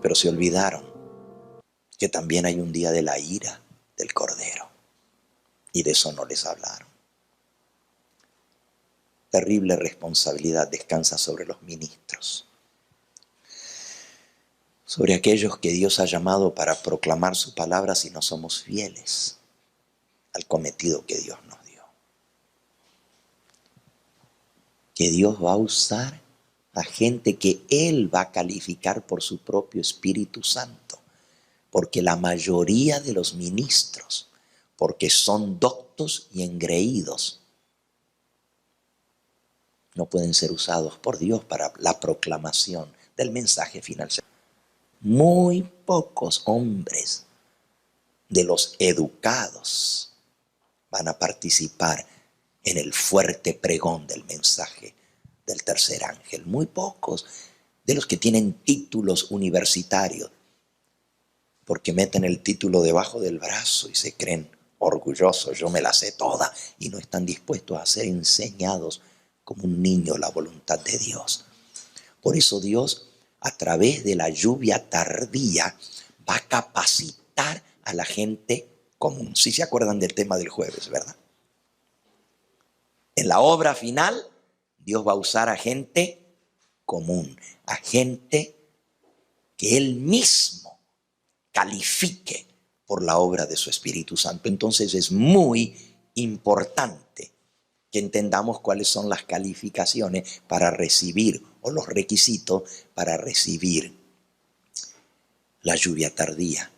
pero se olvidaron que también hay un día de la ira del Cordero, y de eso no les hablaron. Terrible responsabilidad descansa sobre los ministros, sobre aquellos que Dios ha llamado para proclamar su palabra si no somos fieles al cometido que Dios nos dio. Que Dios va a usar a gente que Él va a calificar por su propio Espíritu Santo, porque la mayoría de los ministros, porque son doctos y engreídos, no pueden ser usados por Dios para la proclamación del mensaje final. Muy pocos hombres de los educados van a participar en el fuerte pregón del mensaje del tercer ángel. Muy pocos de los que tienen títulos universitarios, porque meten el título debajo del brazo y se creen orgullosos, yo me la sé toda, y no están dispuestos a ser enseñados como un niño la voluntad de Dios. Por eso Dios, a través de la lluvia tardía, va a capacitar a la gente común. Si se acuerdan del tema del jueves, ¿verdad? En la obra final, Dios va a usar a gente común, a gente que Él mismo califique por la obra de su Espíritu Santo. Entonces es muy importante que entendamos cuáles son las calificaciones para recibir, o los requisitos para recibir la lluvia tardía.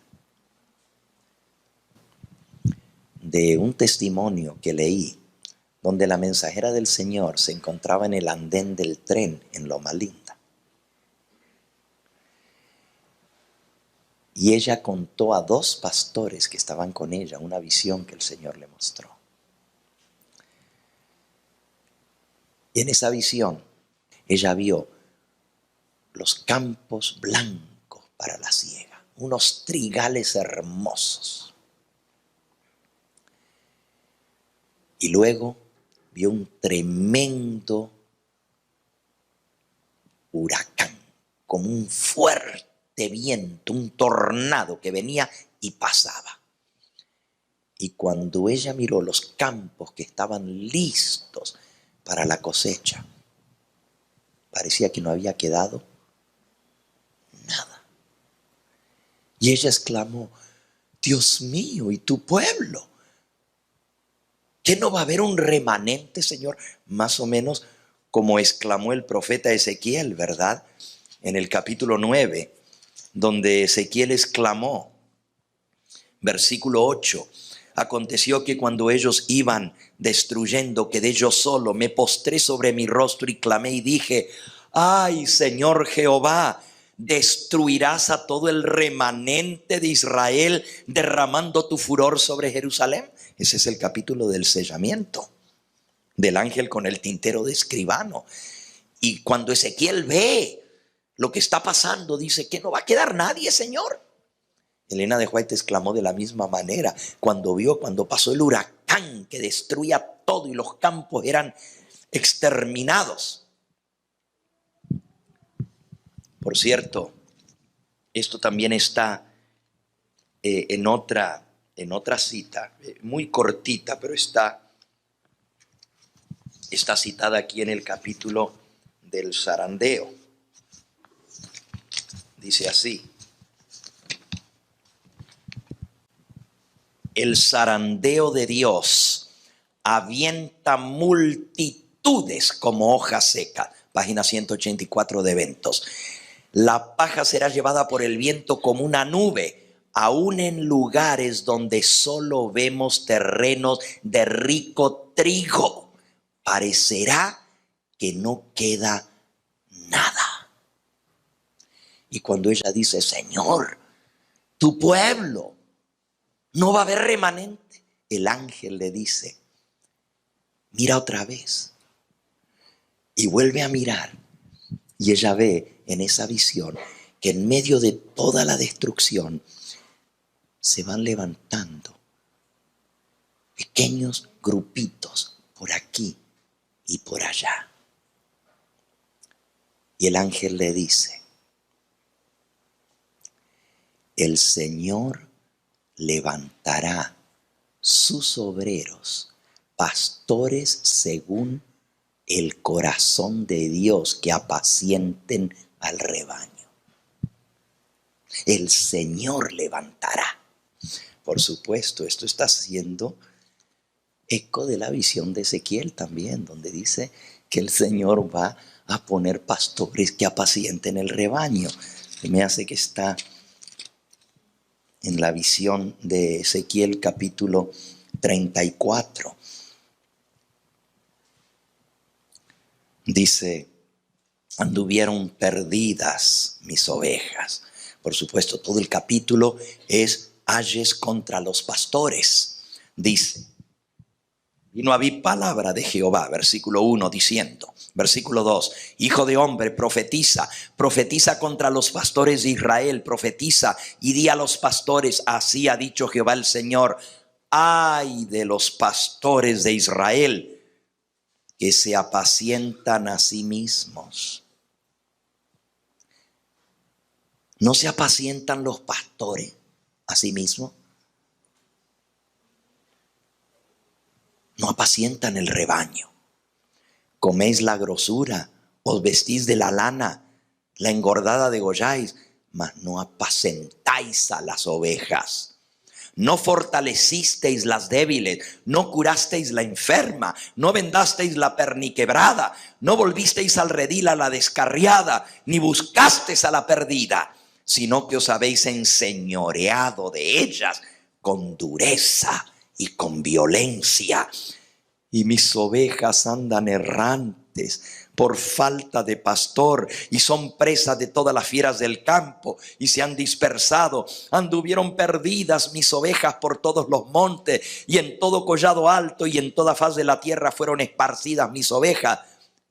De un testimonio que leí, donde la mensajera del Señor se encontraba en el andén del tren en Loma Linda. Y ella contó a 2 pastores que estaban con ella una visión que el Señor le mostró. Y en esa visión, ella vio los campos blancos para la siega, unos trigales hermosos. Y luego vio un tremendo huracán, como un fuerte viento, un tornado que venía y pasaba. Y cuando ella miró los campos que estaban listos para la cosecha, parecía que no había quedado nada. Y ella exclamó: Dios mío, ¿y tu pueblo? ¿Qué no va a haber un remanente, Señor? Más o menos como exclamó el profeta Ezequiel, ¿verdad? En el capítulo 9, donde Ezequiel exclamó, versículo 8, aconteció que cuando ellos iban destruyendo, quedé yo solo, me postré sobre mi rostro y clamé y dije: ay, Señor Jehová, ¿destruirás a todo el remanente de Israel derramando tu furor sobre Jerusalén? Ese es el capítulo del sellamiento del ángel con el tintero de escribano. Y cuando Ezequiel ve lo que está pasando, dice: ¿que no va a quedar nadie, Señor? Elena de White exclamó de la misma manera cuando pasó el huracán que destruía todo y los campos eran exterminados. Por cierto, esto también está en otra cita, muy cortita, pero está citada aquí en el capítulo del zarandeo. Dice así: el zarandeo de Dios avienta multitudes como hoja seca. Página 184 de Eventos. La paja será llevada por el viento como una nube, aún en lugares donde solo vemos terrenos de rico trigo. Parecerá que no queda nada. Y cuando ella dice: Señor, tu pueblo, no va a haber remanente, el ángel le dice: mira otra vez. Y vuelve a mirar. Y ella ve en esa visión que en medio de toda la destrucción se van levantando pequeños grupitos por aquí y por allá. Y el ángel le dice: el Señor levantará sus obreros, pastores según el corazón de Dios, que apacienten al rebaño. El Señor levantará. Por supuesto, esto está haciendo eco de la visión de Ezequiel también, donde dice que el Señor va a poner pastores que apacienten el rebaño. Me hace que está en la visión de Ezequiel capítulo 34. Dice, anduvieron perdidas mis ovejas. Por supuesto, todo el capítulo es ayes contra los pastores. Dice, y no había palabra de Jehová, versículo 1, diciendo, versículo 2, hijo de hombre, profetiza contra los pastores de Israel, profetiza y di a los pastores, así ha dicho Jehová el Señor, ay de los pastores de Israel, que se apacientan a sí mismos. ¿No se apacientan los pastores a sí mismos? No apacientan el rebaño. Coméis la grosura, os vestís de la lana, la engordada degolláis, mas no apacentáis a las ovejas. No fortalecisteis las débiles, no curasteis la enferma, no vendasteis la perniquebrada, no volvisteis al redil a la descarriada, ni buscasteis a la perdida, sino que os habéis enseñoreado de ellas con dureza y con violencia. Y mis ovejas andan errantes por falta de pastor, y son presas de todas las fieras del campo, y se han dispersado. Anduvieron perdidas mis ovejas por todos los montes, y en todo collado alto y en toda faz de la tierra fueron esparcidas mis ovejas,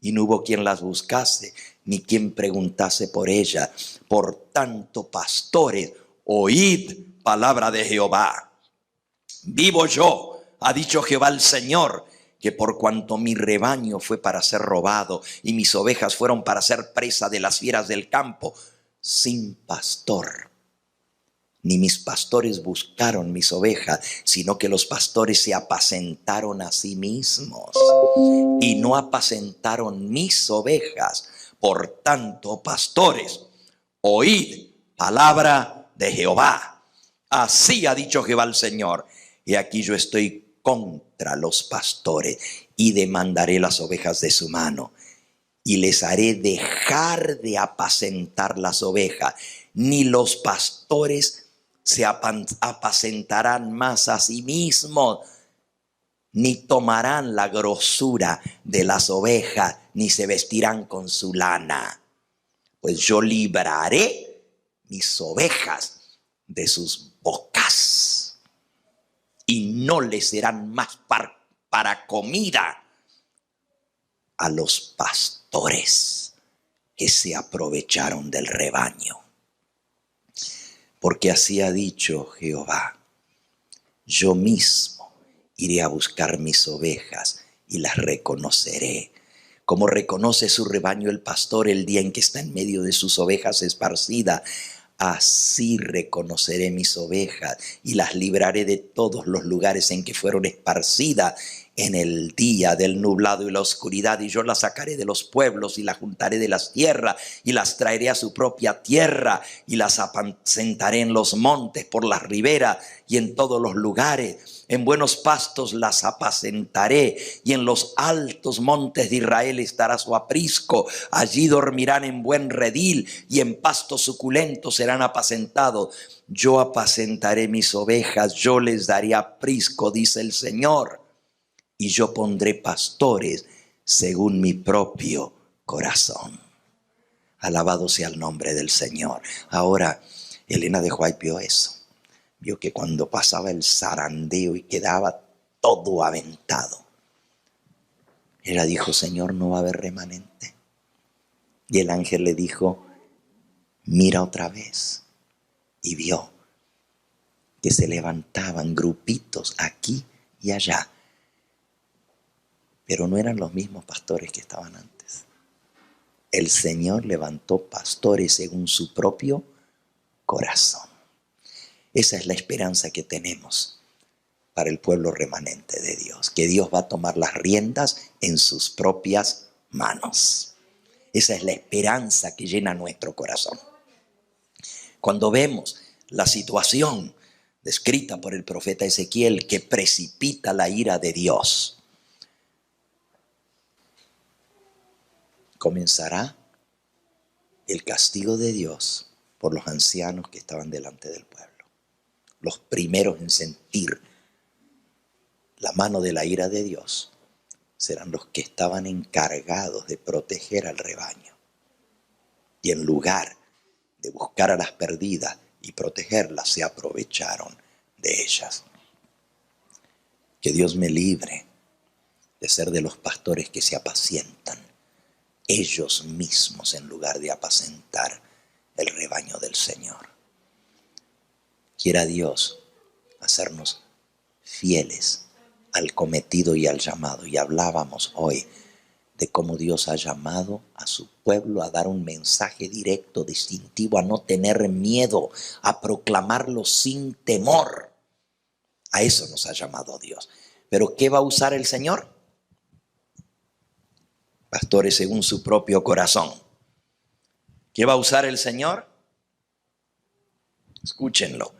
y no hubo quien las buscase, ni quien preguntase por ellas. Por tanto, pastores, oíd palabra de Jehová. Vivo yo, ha dicho Jehová el Señor, que por cuanto mi rebaño fue para ser robado y mis ovejas fueron para ser presa de las fieras del campo, sin pastor, ni mis pastores buscaron mis ovejas, sino que los pastores se apacentaron a sí mismos y no apacentaron mis ovejas. Por tanto, pastores, oíd palabra de Jehová. Así ha dicho Jehová el Señor. Y aquí yo estoy contra los pastores y demandaré las ovejas de su mano y les haré dejar de apacentar las ovejas. Ni los pastores se apacentarán más a sí mismos, ni tomarán la grosura de las ovejas, ni se vestirán con su lana. Pues yo libraré mis ovejas de sus bocas y no les serán más para comida a los pastores que se aprovecharon del rebaño. Porque así ha dicho Jehová, yo mismo iré a buscar mis ovejas y las reconoceré. Como reconoce su rebaño el pastor el día en que está en medio de sus ovejas esparcidas, así reconoceré mis ovejas y las libraré de todos los lugares en que fueron esparcidas en el día del nublado y la oscuridad, y yo las sacaré de los pueblos y las juntaré de las tierras y las traeré a su propia tierra y las apacentaré en los montes, por las riberas y en todos los lugares. En buenos pastos las apacentaré y en los altos montes de Israel estará su aprisco. Allí dormirán en buen redil y en pastos suculentos serán apacentados. Yo apacentaré mis ovejas, yo les daré aprisco, dice el Señor. Y yo pondré pastores según mi propio corazón. Alabado sea el nombre del Señor. Ahora, Elena de White vio eso. Vio que cuando pasaba el zarandeo y quedaba todo aventado, ella dijo, Señor, no va a haber remanente. Y el ángel le dijo, mira otra vez. Y vio que se levantaban grupitos aquí y allá. Pero no eran los mismos pastores que estaban antes. El Señor levantó pastores según su propio corazón. Esa es la esperanza que tenemos para el pueblo remanente de Dios, que Dios va a tomar las riendas en sus propias manos. Esa es la esperanza que llena nuestro corazón. Cuando vemos la situación descrita por el profeta Ezequiel que precipita la ira de Dios, comenzará el castigo de Dios por los ancianos que estaban delante del pueblo. Los primeros en sentir la mano de la ira de Dios serán los que estaban encargados de proteger al rebaño. Y en lugar de buscar a las perdidas y protegerlas, se aprovecharon de ellas. Que Dios me libre de ser de los pastores que se apacientan ellos mismos en lugar de apacentar el rebaño del Señor. Quiera Dios hacernos fieles al cometido y al llamado. Y hablábamos hoy de cómo Dios ha llamado a su pueblo a dar un mensaje directo, distintivo, a no tener miedo, a proclamarlo sin temor. A eso nos ha llamado Dios. ¿Pero qué va a usar el Señor? Pastores según su propio corazón. ¿Qué va a usar el Señor? Escúchenlo.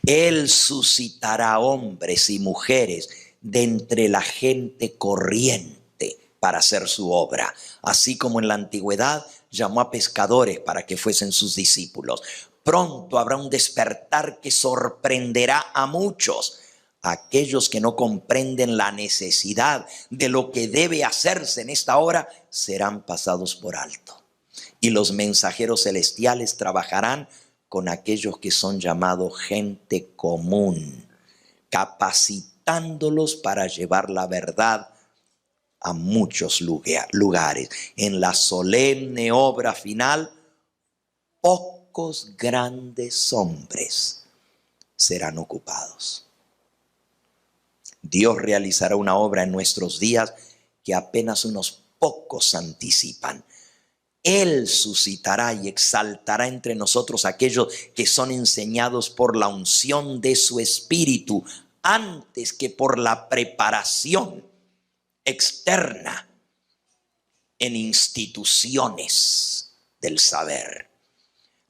Él suscitará hombres y mujeres de entre la gente corriente para hacer su obra. Así como en la antigüedad llamó a pescadores para que fuesen sus discípulos. Pronto habrá un despertar que sorprenderá a muchos. Aquellos que no comprenden la necesidad de lo que debe hacerse en esta hora serán pasados por alto. Y los mensajeros celestiales trabajarán con aquellos que son llamados gente común, capacitándolos para llevar la verdad a muchos lugares. En la solemne obra final, pocos grandes hombres serán ocupados. Dios realizará una obra en nuestros días que apenas unos pocos anticipan. Él suscitará y exaltará entre nosotros aquellos que son enseñados por la unción de su Espíritu, antes que por la preparación externa en instituciones del saber.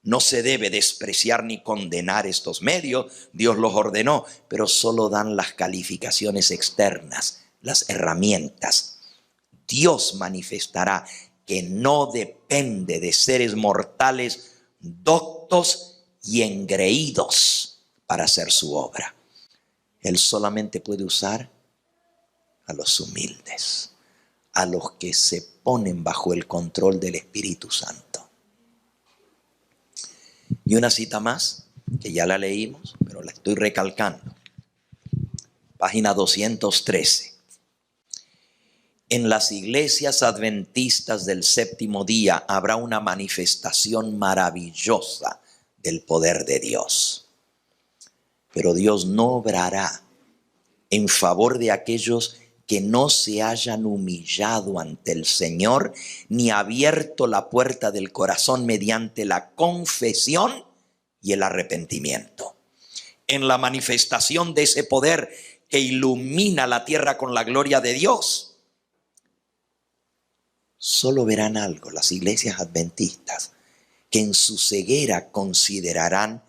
No se debe despreciar ni condenar estos medios, Dios los ordenó, pero solo dan las calificaciones externas, las herramientas. Dios manifestará que no depende de seres mortales doctos y engreídos para hacer su obra. Él solamente puede usar a los humildes, a los que se ponen bajo el control del Espíritu Santo. Y una cita más, que ya la leímos, pero la estoy recalcando. Página 213. En las iglesias adventistas del séptimo día habrá una manifestación maravillosa del poder de Dios. Pero Dios no obrará en favor de aquellos que no se hayan humillado ante el Señor, ni abierto la puerta del corazón mediante la confesión y el arrepentimiento. En la manifestación de ese poder que ilumina la tierra con la gloria de Dios, solo verán algo las iglesias adventistas que en su ceguera considerarán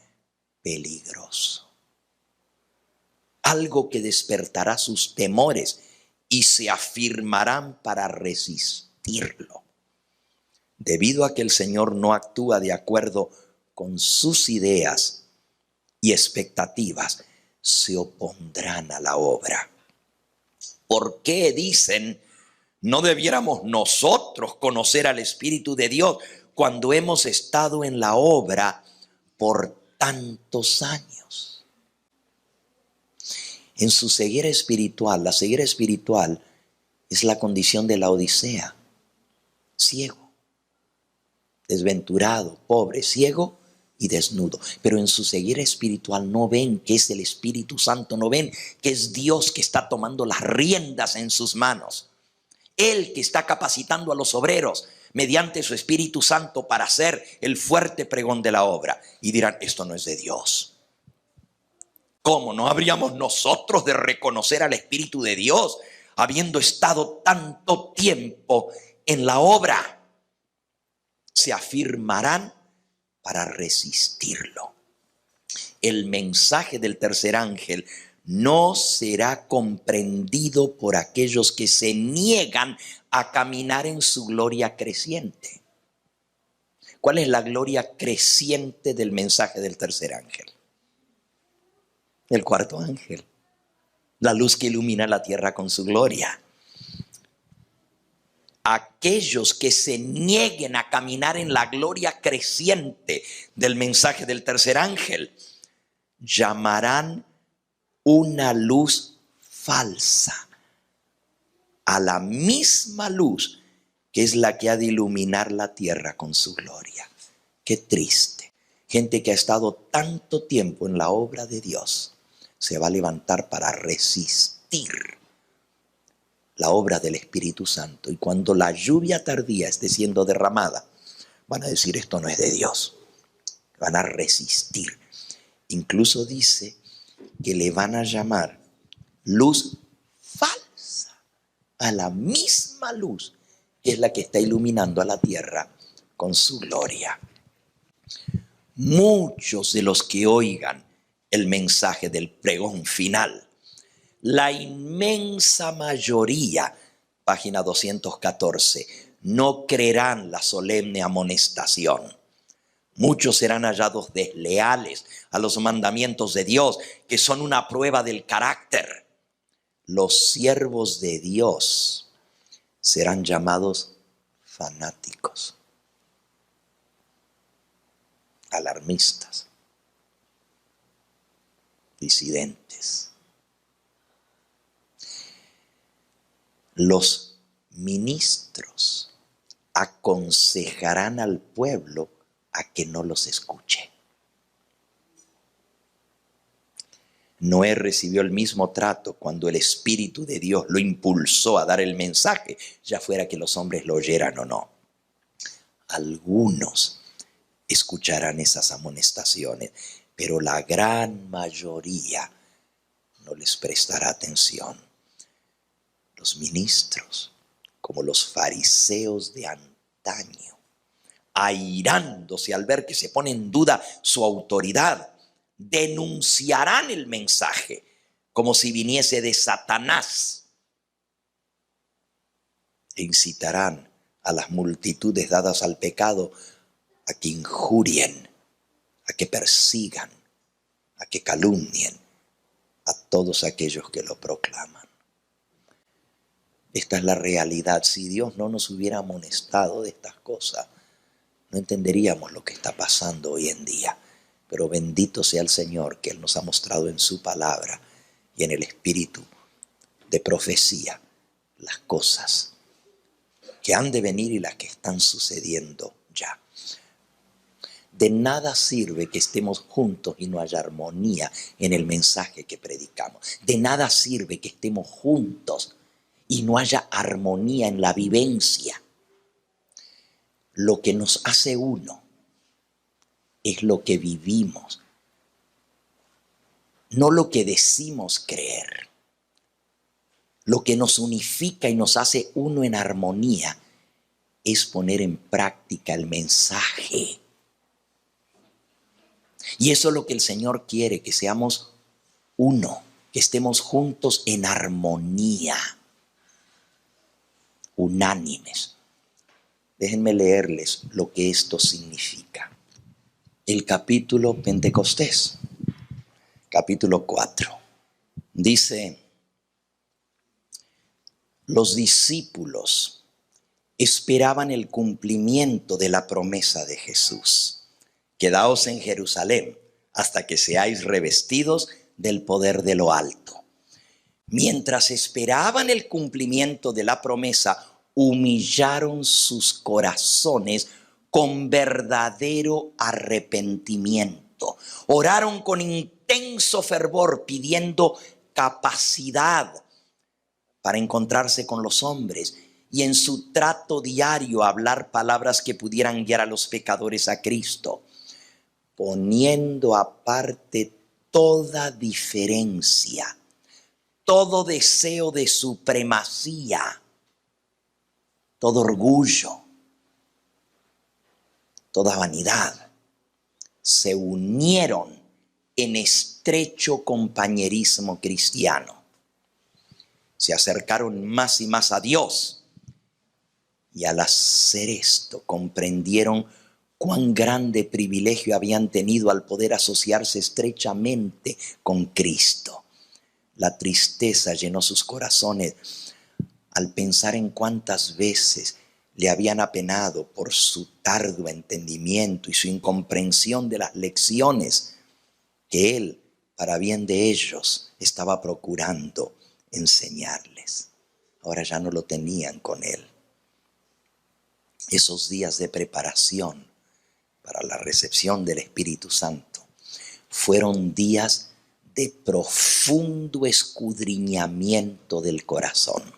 peligroso. Algo que despertará sus temores y se afirmarán para resistirlo. Debido a que el Señor no actúa de acuerdo con sus ideas y expectativas, se opondrán a la obra. ¿Por qué dicen, no debiéramos nosotros conocer al Espíritu de Dios cuando hemos estado en la obra por tantos años? En su ceguera espiritual, la ceguera espiritual es la condición de la Odisea. Ciego, desventurado, pobre, ciego y desnudo. Pero en su ceguera espiritual no ven que es el Espíritu Santo, no ven que es Dios que está tomando las riendas en sus manos. Él que está capacitando a los obreros mediante su Espíritu Santo para hacer el fuerte pregón de la obra. Y dirán, esto no es de Dios. ¿Cómo no habríamos nosotros de reconocer al Espíritu de Dios habiendo estado tanto tiempo en la obra? Se afirmarán para resistirlo. El mensaje del tercer ángel no será comprendido por aquellos que se niegan a caminar en su gloria creciente. ¿Cuál es la gloria creciente del mensaje del tercer ángel? El cuarto ángel, la luz que ilumina la tierra con su gloria. Aquellos que se nieguen a caminar en la gloria creciente del mensaje del tercer ángel llamarán una luz falsa a la misma luz que es la que ha de iluminar la tierra con su gloria. Qué triste. Gente que ha estado tanto tiempo en la obra de Dios se va a levantar para resistir la obra del Espíritu Santo. Y cuando la lluvia tardía esté siendo derramada, van a decir, esto no es de Dios. Van a resistir. Incluso dice que le van a llamar luz falsa a la misma luz que es la que está iluminando a la tierra con su gloria. Muchos de los que oigan el mensaje del pregón final, la inmensa mayoría, página 214, no creerán la solemne amonestación. Muchos serán hallados desleales a los mandamientos de Dios, que son una prueba del carácter. Los siervos de Dios serán llamados fanáticos, alarmistas, disidentes. Los ministros aconsejarán al pueblo a que no los escuche. Noé recibió el mismo trato cuando el Espíritu de Dios lo impulsó a dar el mensaje, ya fuera que los hombres lo oyeran o no. Algunos escucharán esas amonestaciones, pero la gran mayoría no les prestará atención. Los ministros, como los fariseos de antaño, airándose al ver que se pone en duda su autoridad, denunciarán el mensaje como si viniese de Satanás e incitarán a las multitudes dadas al pecado a que injurien, a que persigan, a que calumnien a todos aquellos que lo proclaman. Esta es la realidad. Si Dios no nos hubiera amonestado de estas cosas, no entenderíamos lo que está pasando hoy en día. Pero bendito sea el Señor, que Él nos ha mostrado en su palabra y en el espíritu de profecía las cosas que han de venir y las que están sucediendo ya. De nada sirve que estemos juntos y no haya armonía en el mensaje que predicamos. De nada sirve que estemos juntos y no haya armonía en la vivencia. Lo que nos hace uno es lo que vivimos, no lo que decimos creer. Lo que nos unifica y nos hace uno en armonía es poner en práctica el mensaje. Y eso es lo que el Señor quiere, que seamos uno, que estemos juntos en armonía, unánimes. Déjenme leerles lo que esto significa. El capítulo Pentecostés, capítulo 4, dice: los discípulos esperaban el cumplimiento de la promesa de Jesús. Quedaos en Jerusalén hasta que seáis revestidos del poder de lo alto. Mientras esperaban el cumplimiento de la promesa, humillaron sus corazones con verdadero arrepentimiento. Oraron con intenso fervor pidiendo capacidad para encontrarse con los hombres y en su trato diario hablar palabras que pudieran guiar a los pecadores a Cristo, poniendo aparte toda diferencia, todo deseo de supremacía, todo orgullo, toda vanidad, se unieron en estrecho compañerismo cristiano. Se acercaron más y más a Dios, y al hacer esto comprendieron cuán grande privilegio habían tenido al poder asociarse estrechamente con Cristo. La tristeza llenó sus corazones al pensar en cuántas veces le habían apenado por su tardo entendimiento y su incomprensión de las lecciones que él, para bien de ellos, estaba procurando enseñarles. Ahora ya no lo tenían con él. Esos días de preparación para la recepción del Espíritu Santo fueron días de profundo escudriñamiento del corazón.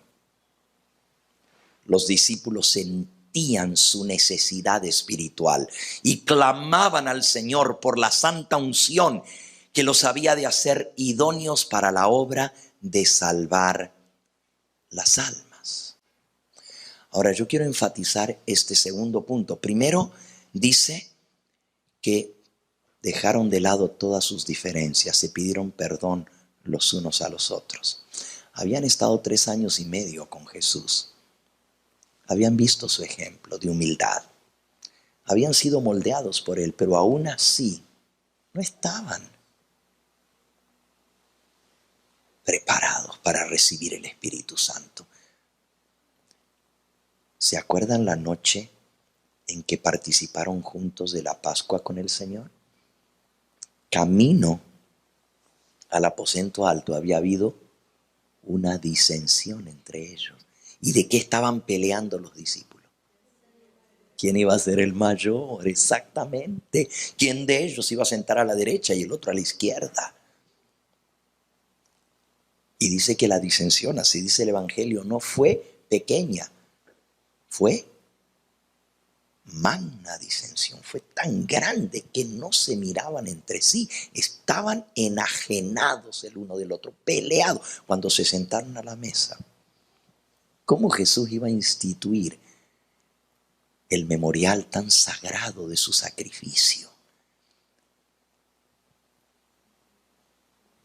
Los discípulos sentían su necesidad espiritual y clamaban al Señor por la santa unción que los había de hacer idóneos para la obra de salvar las almas. Ahora yo quiero enfatizar este segundo punto. Primero dice que dejaron de lado todas sus diferencias, se pidieron perdón los unos a los otros. Habían estado 3 años y medio con Jesús. Habían visto su ejemplo de humildad. Habían sido moldeados por él, pero aún así no estaban preparados para recibir el Espíritu Santo. ¿Se acuerdan la noche en que participaron juntos de la Pascua con el Señor? Camino al aposento alto había habido una disensión entre ellos. ¿Y de qué estaban peleando los discípulos? ¿Quién iba a ser el mayor? Exactamente. ¿Quién de ellos iba a sentar a la derecha y el otro a la izquierda? Y dice que la disensión, así dice el Evangelio, no fue pequeña, fue magna disensión, fue tan grande que no se miraban entre sí, estaban enajenados el uno del otro, peleados cuando se sentaron a la mesa. ¿Cómo Jesús iba a instituir el memorial tan sagrado de su sacrificio?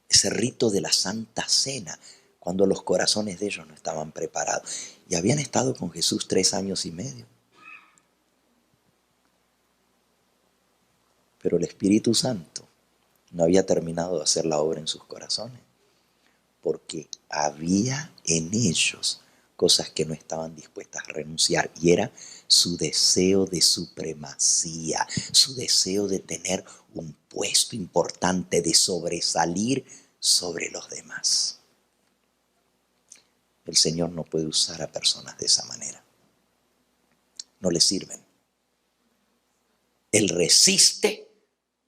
Ese rito de la Santa Cena, cuando los corazones de ellos no estaban preparados. Y habían estado con Jesús 3 años y medio. Pero el Espíritu Santo no había terminado de hacer la obra en sus corazones, porque había en ellos cosas que no estaban dispuestas a renunciar, y era su deseo de supremacía, su deseo de tener un puesto importante, de sobresalir sobre los demás. El Señor no puede usar a personas de esa manera. No le sirven. Él resiste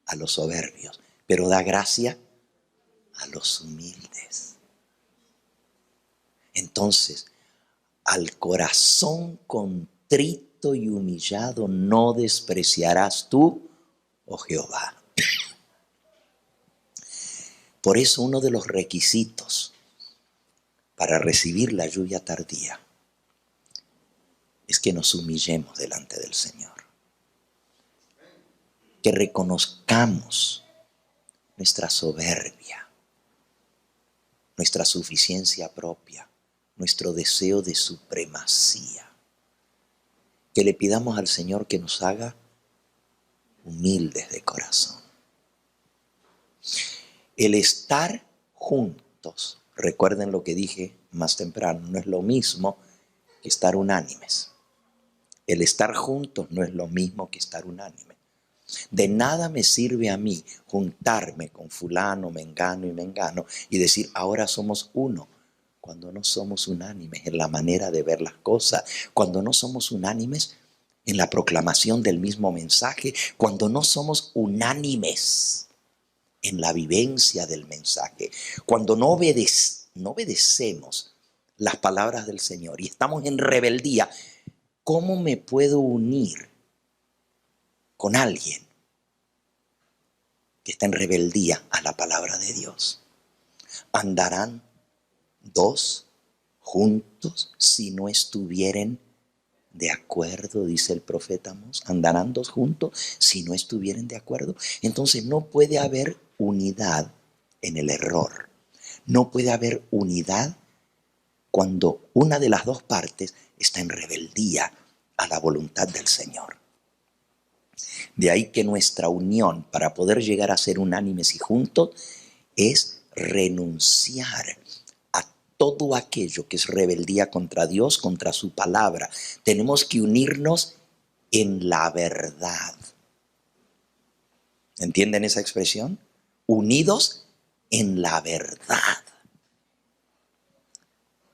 a los soberbios, pero da gracia a los humildes. Entonces, al corazón contrito y humillado no despreciarás tú, oh Jehová. Por eso uno de los requisitos para recibir la lluvia tardía es que nos humillemos delante del Señor. Que reconozcamos nuestra soberbia, nuestra suficiencia propia, nuestro deseo de supremacía. Que le pidamos al Señor que nos haga humildes de corazón. El estar juntos, recuerden lo que dije más temprano, no es lo mismo que estar unánimes. El estar juntos no es lo mismo que estar unánime. De nada me sirve a mí juntarme con fulano, mengano y mengano y decir ahora somos uno, cuando no somos unánimes en la manera de ver las cosas, cuando no somos unánimes en la proclamación del mismo mensaje, cuando no somos unánimes en la vivencia del mensaje, cuando no obedecemos las palabras del Señor y estamos en rebeldía, ¿cómo me puedo unir con alguien que está en rebeldía a la palabra de Dios? ¿Andarán dos juntos si no estuvieren de acuerdo? Dice el profeta Amós. ¿Andarán dos juntos si no estuvieren de acuerdo? Entonces no puede haber unidad en el error. No puede haber unidad cuando una de las dos partes está en rebeldía a la voluntad del Señor. De ahí que nuestra unión para poder llegar a ser unánimes y juntos es renunciar a todo aquello que es rebeldía contra Dios, contra su palabra. Tenemos que unirnos en la verdad. ¿Entienden esa expresión? Unidos en la verdad.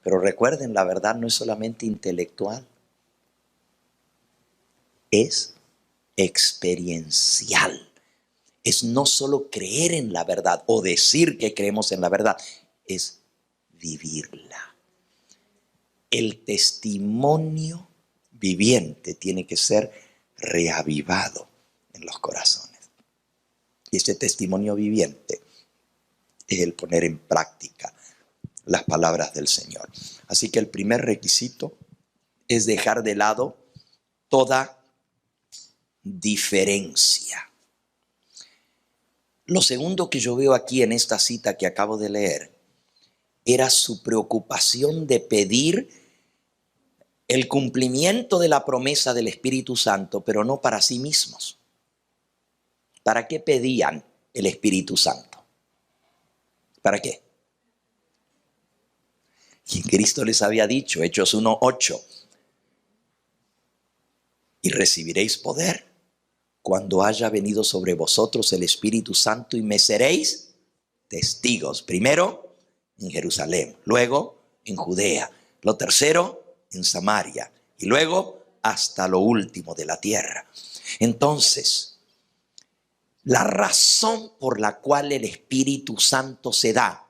Pero recuerden, la verdad no es solamente intelectual, es experiencial. Es no solo creer en la verdad o decir que creemos en la verdad, es vivirla. El testimonio viviente tiene que ser reavivado en los corazones. Y ese testimonio viviente es el poner en práctica las palabras del Señor. Así que el primer requisito es dejar de lado toda diferencia. Lo segundo que yo veo aquí en esta cita que acabo de leer era su preocupación de pedir el cumplimiento de la promesa del Espíritu Santo, pero no para sí mismos. ¿Para qué pedían el Espíritu Santo? ¿Para qué? Y Cristo les había dicho, Hechos 1:8, y recibiréis poder cuando haya venido sobre vosotros el Espíritu Santo y me seréis testigos. Primero en Jerusalén, luego en Judea, lo tercero en Samaria y luego hasta lo último de la tierra. Entonces, la razón por la cual el Espíritu Santo se da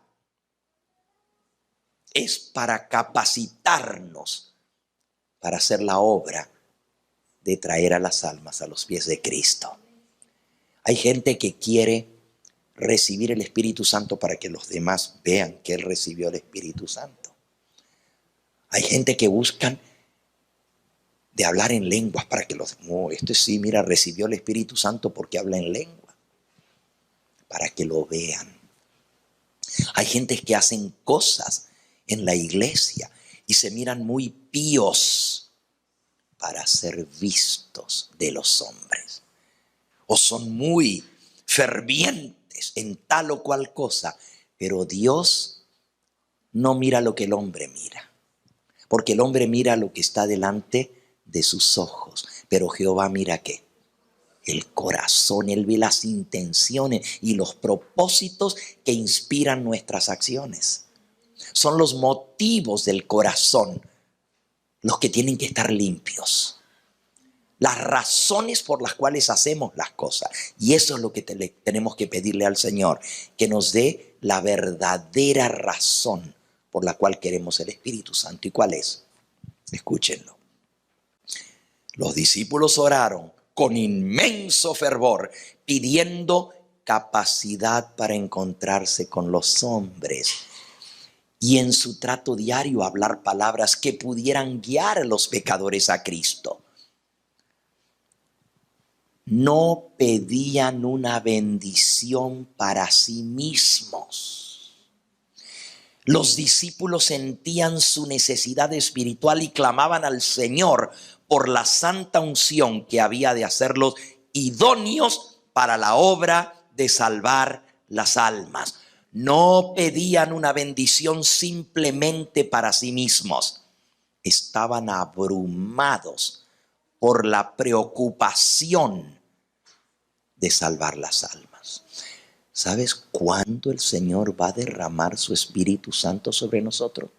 es para capacitarnos para hacer la obra de traer a las almas a los pies de Cristo. Hay gente que quiere recibir el Espíritu Santo para que los demás vean que él recibió el Espíritu Santo. Hay gente que buscan de hablar en lenguas para que los... No, este sí, mira, recibió el Espíritu Santo porque habla en lengua. Para que lo vean. Hay gente que hacen cosas en la iglesia y se miran muy píos para ser vistos de los hombres. O son muy fervientes en tal o cual cosa, pero Dios no mira lo que el hombre mira, porque el hombre mira lo que está delante de sus ojos, pero Jehová mira ¿qué? El corazón. Él ve las intenciones y los propósitos que inspiran nuestras acciones. Son los motivos del corazón los que tienen que estar limpios. Las razones por las cuales hacemos las cosas. Y eso es lo que tenemos que pedirle al Señor, que nos dé la verdadera razón por la cual queremos el Espíritu Santo. ¿Y cuál es? Escúchenlo. Los discípulos oraron con inmenso fervor, pidiendo capacidad para encontrarse con los hombres y en su trato diario hablar palabras que pudieran guiar a los pecadores a Cristo. No pedían una bendición para sí mismos. Los discípulos sentían su necesidad espiritual y clamaban al Señor por la santa unción que había de hacerlos idóneos para la obra de salvar las almas. No pedían una bendición simplemente para sí mismos. Estaban abrumados por la preocupación de salvar las almas. ¿Sabes cuándo el Señor va a derramar su Espíritu Santo sobre nosotros?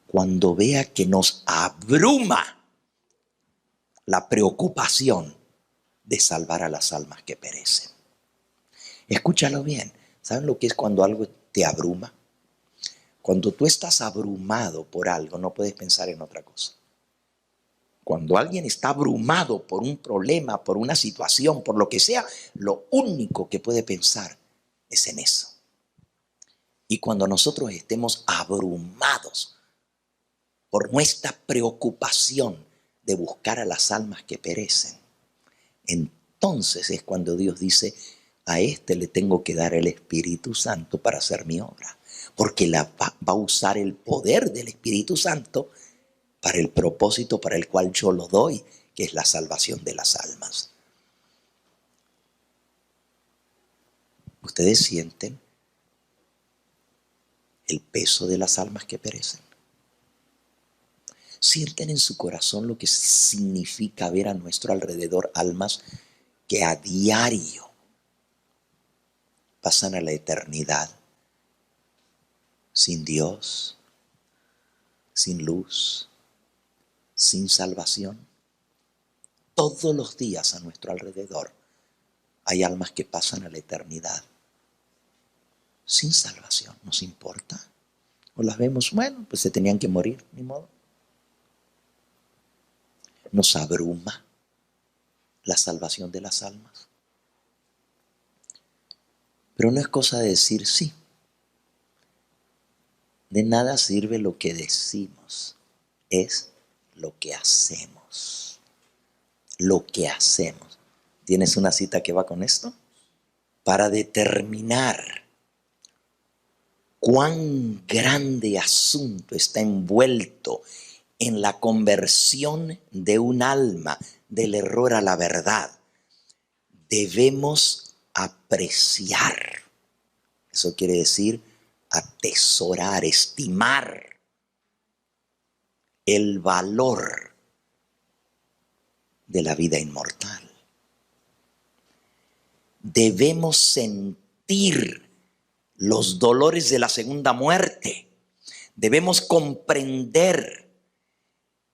Cuando vea que nos abruma la preocupación de salvar a las almas que perecen. Escúchalo bien. ¿Saben lo que es cuando algo te abruma? Cuando tú estás abrumado por algo, no puedes pensar en otra cosa. Cuando alguien está abrumado por un problema, por una situación, por lo que sea, lo único que puede pensar es en eso. Y cuando nosotros estemos abrumados por nuestra preocupación de buscar a las almas que perecen, entonces es cuando Dios dice, a este le tengo que dar el Espíritu Santo para hacer mi obra. Porque va a usar el poder del Espíritu Santo para el propósito para el cual yo lo doy, que es la salvación de las almas. ¿Ustedes sienten el peso de las almas que perecen? ¿Sienten en su corazón lo que significa ver a nuestro alrededor almas que a diario pasan a la eternidad sin Dios, sin luz, sin salvación? Todos los días a nuestro alrededor hay almas que pasan a la eternidad sin salvación. ¿Nos importa? ¿O las vemos? Bueno, pues se tenían que morir, ni modo. Nos abruma la salvación de las almas. Pero no es cosa de decir sí. De nada sirve lo que decimos, es lo que hacemos. Lo que hacemos. ¿Tienes una cita que va con esto? Para determinar cuán grande asunto está envuelto en la conversión de un alma del error a la verdad, debemos apreciar. Eso quiere decir atesorar, estimar el valor de la vida inmortal. Debemos sentir los dolores de la segunda muerte. Debemos comprender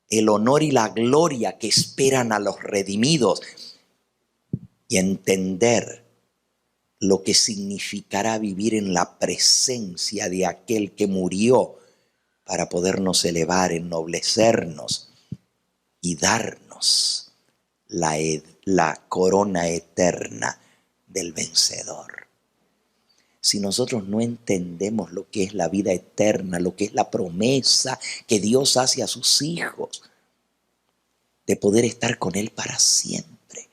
el honor y la gloria que esperan a los redimidos y entender lo que significará vivir en la presencia de aquel que murió para podernos elevar, ennoblecernos y darnos la corona eterna del vencedor. Si nosotros no entendemos lo que es la vida eterna, lo que es la promesa que Dios hace a sus hijos de poder estar con Él para siempre,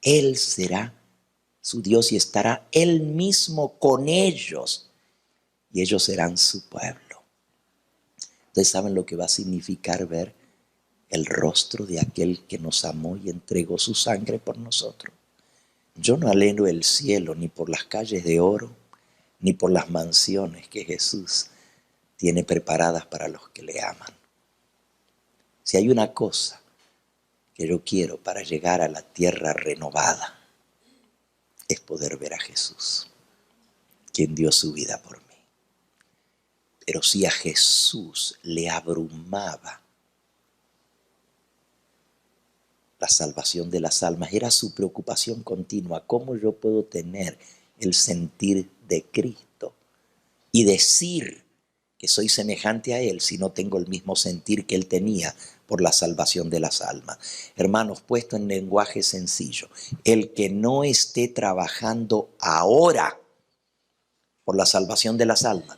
Él será su Dios y estará Él mismo con ellos y ellos serán su pueblo. Ustedes saben lo que va a significar ver el rostro de aquel que nos amó y entregó su sangre por nosotros. Yo no anhelo el cielo ni por las calles de oro, ni por las mansiones que Jesús tiene preparadas para los que le aman. Si hay una cosa que yo quiero para llegar a la tierra renovada, es poder ver a Jesús, quien dio su vida por mí. Pero si a Jesús le abrumaba la salvación de las almas, era su preocupación continua. ¿Cómo yo puedo tener el sentir de Cristo y decir que soy semejante a Él si no tengo el mismo sentir que Él tenía por la salvación de las almas? Hermanos, puesto en lenguaje sencillo, el que no esté trabajando ahora por la salvación de las almas,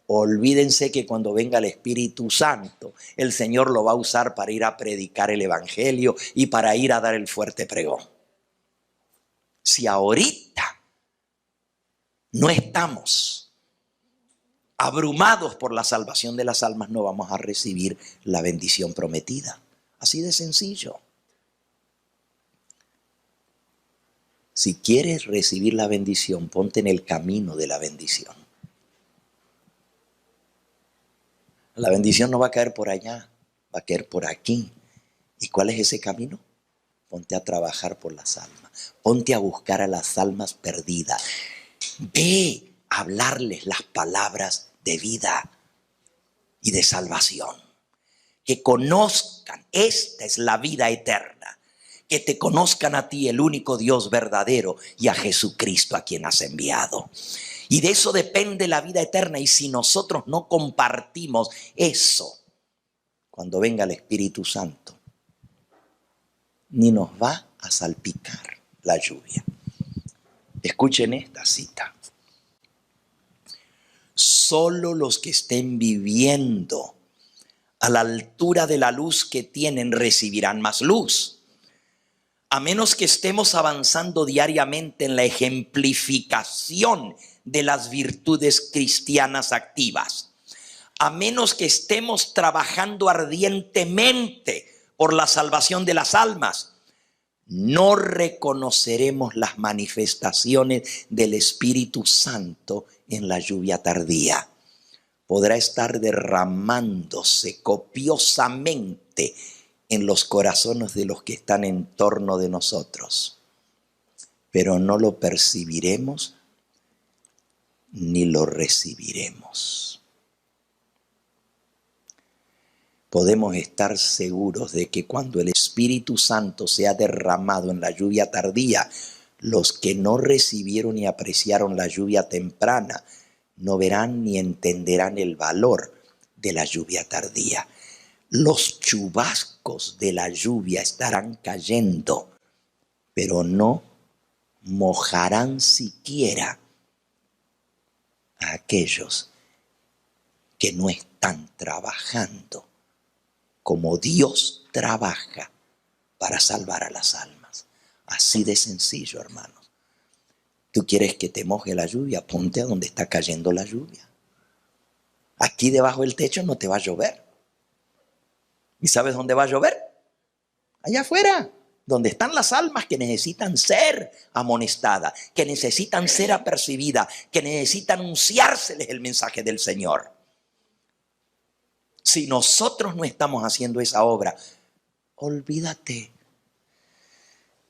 olvídense que cuando venga el Espíritu Santo, el Señor lo va a usar para ir a predicar el Evangelio y para ir a dar el fuerte pregón. Si ahorita no estamos abrumados por la salvación de las almas, no vamos a recibir la bendición prometida. Así de sencillo. Si quieres recibir la bendición, ponte en el camino de la bendición. La bendición no va a caer por allá, va a caer por aquí. ¿Y cuál es ese camino? Ponte a trabajar por las almas. Ponte a buscar a las almas perdidas. Ve a hablarles las palabras de vida y de salvación. Que conozcan, esta es la vida eterna. Que te conozcan a ti, el único Dios verdadero, y a Jesucristo a quien has enviado. Y de eso depende la vida eterna. Y si nosotros no compartimos eso, cuando venga el Espíritu Santo, ni nos va a salpicar la lluvia. Escuchen esta cita. Solo los que estén viviendo a la altura de la luz que tienen recibirán más luz. A menos que estemos avanzando diariamente en la ejemplificación de las virtudes cristianas activas. A menos que estemos trabajando ardientemente por la salvación de las almas, no reconoceremos las manifestaciones del Espíritu Santo en la lluvia tardía. Podrá estar derramándose copiosamente en los corazones de los que están en torno de nosotros, pero no lo percibiremos ni lo recibiremos. Podemos estar seguros de que cuando el Espíritu Santo sea derramado en la lluvia tardía, los que no recibieron y apreciaron la lluvia temprana no verán ni entenderán el valor de la lluvia tardía. Los chubascos de la lluvia estarán cayendo, pero no mojarán siquiera a aquellos que no están trabajando como Dios trabaja para salvar a las almas. Así de sencillo, hermanos. ¿Tú quieres que te moje la lluvia? Ponte a donde está cayendo la lluvia. Aquí debajo del techo no te va a llover. ¿Y sabes dónde va a llover? Allá afuera, donde están las almas que necesitan ser amonestadas, que necesitan ser apercibidas, que necesitan anunciárseles el mensaje del Señor. Si nosotros no estamos haciendo esa obra, olvídate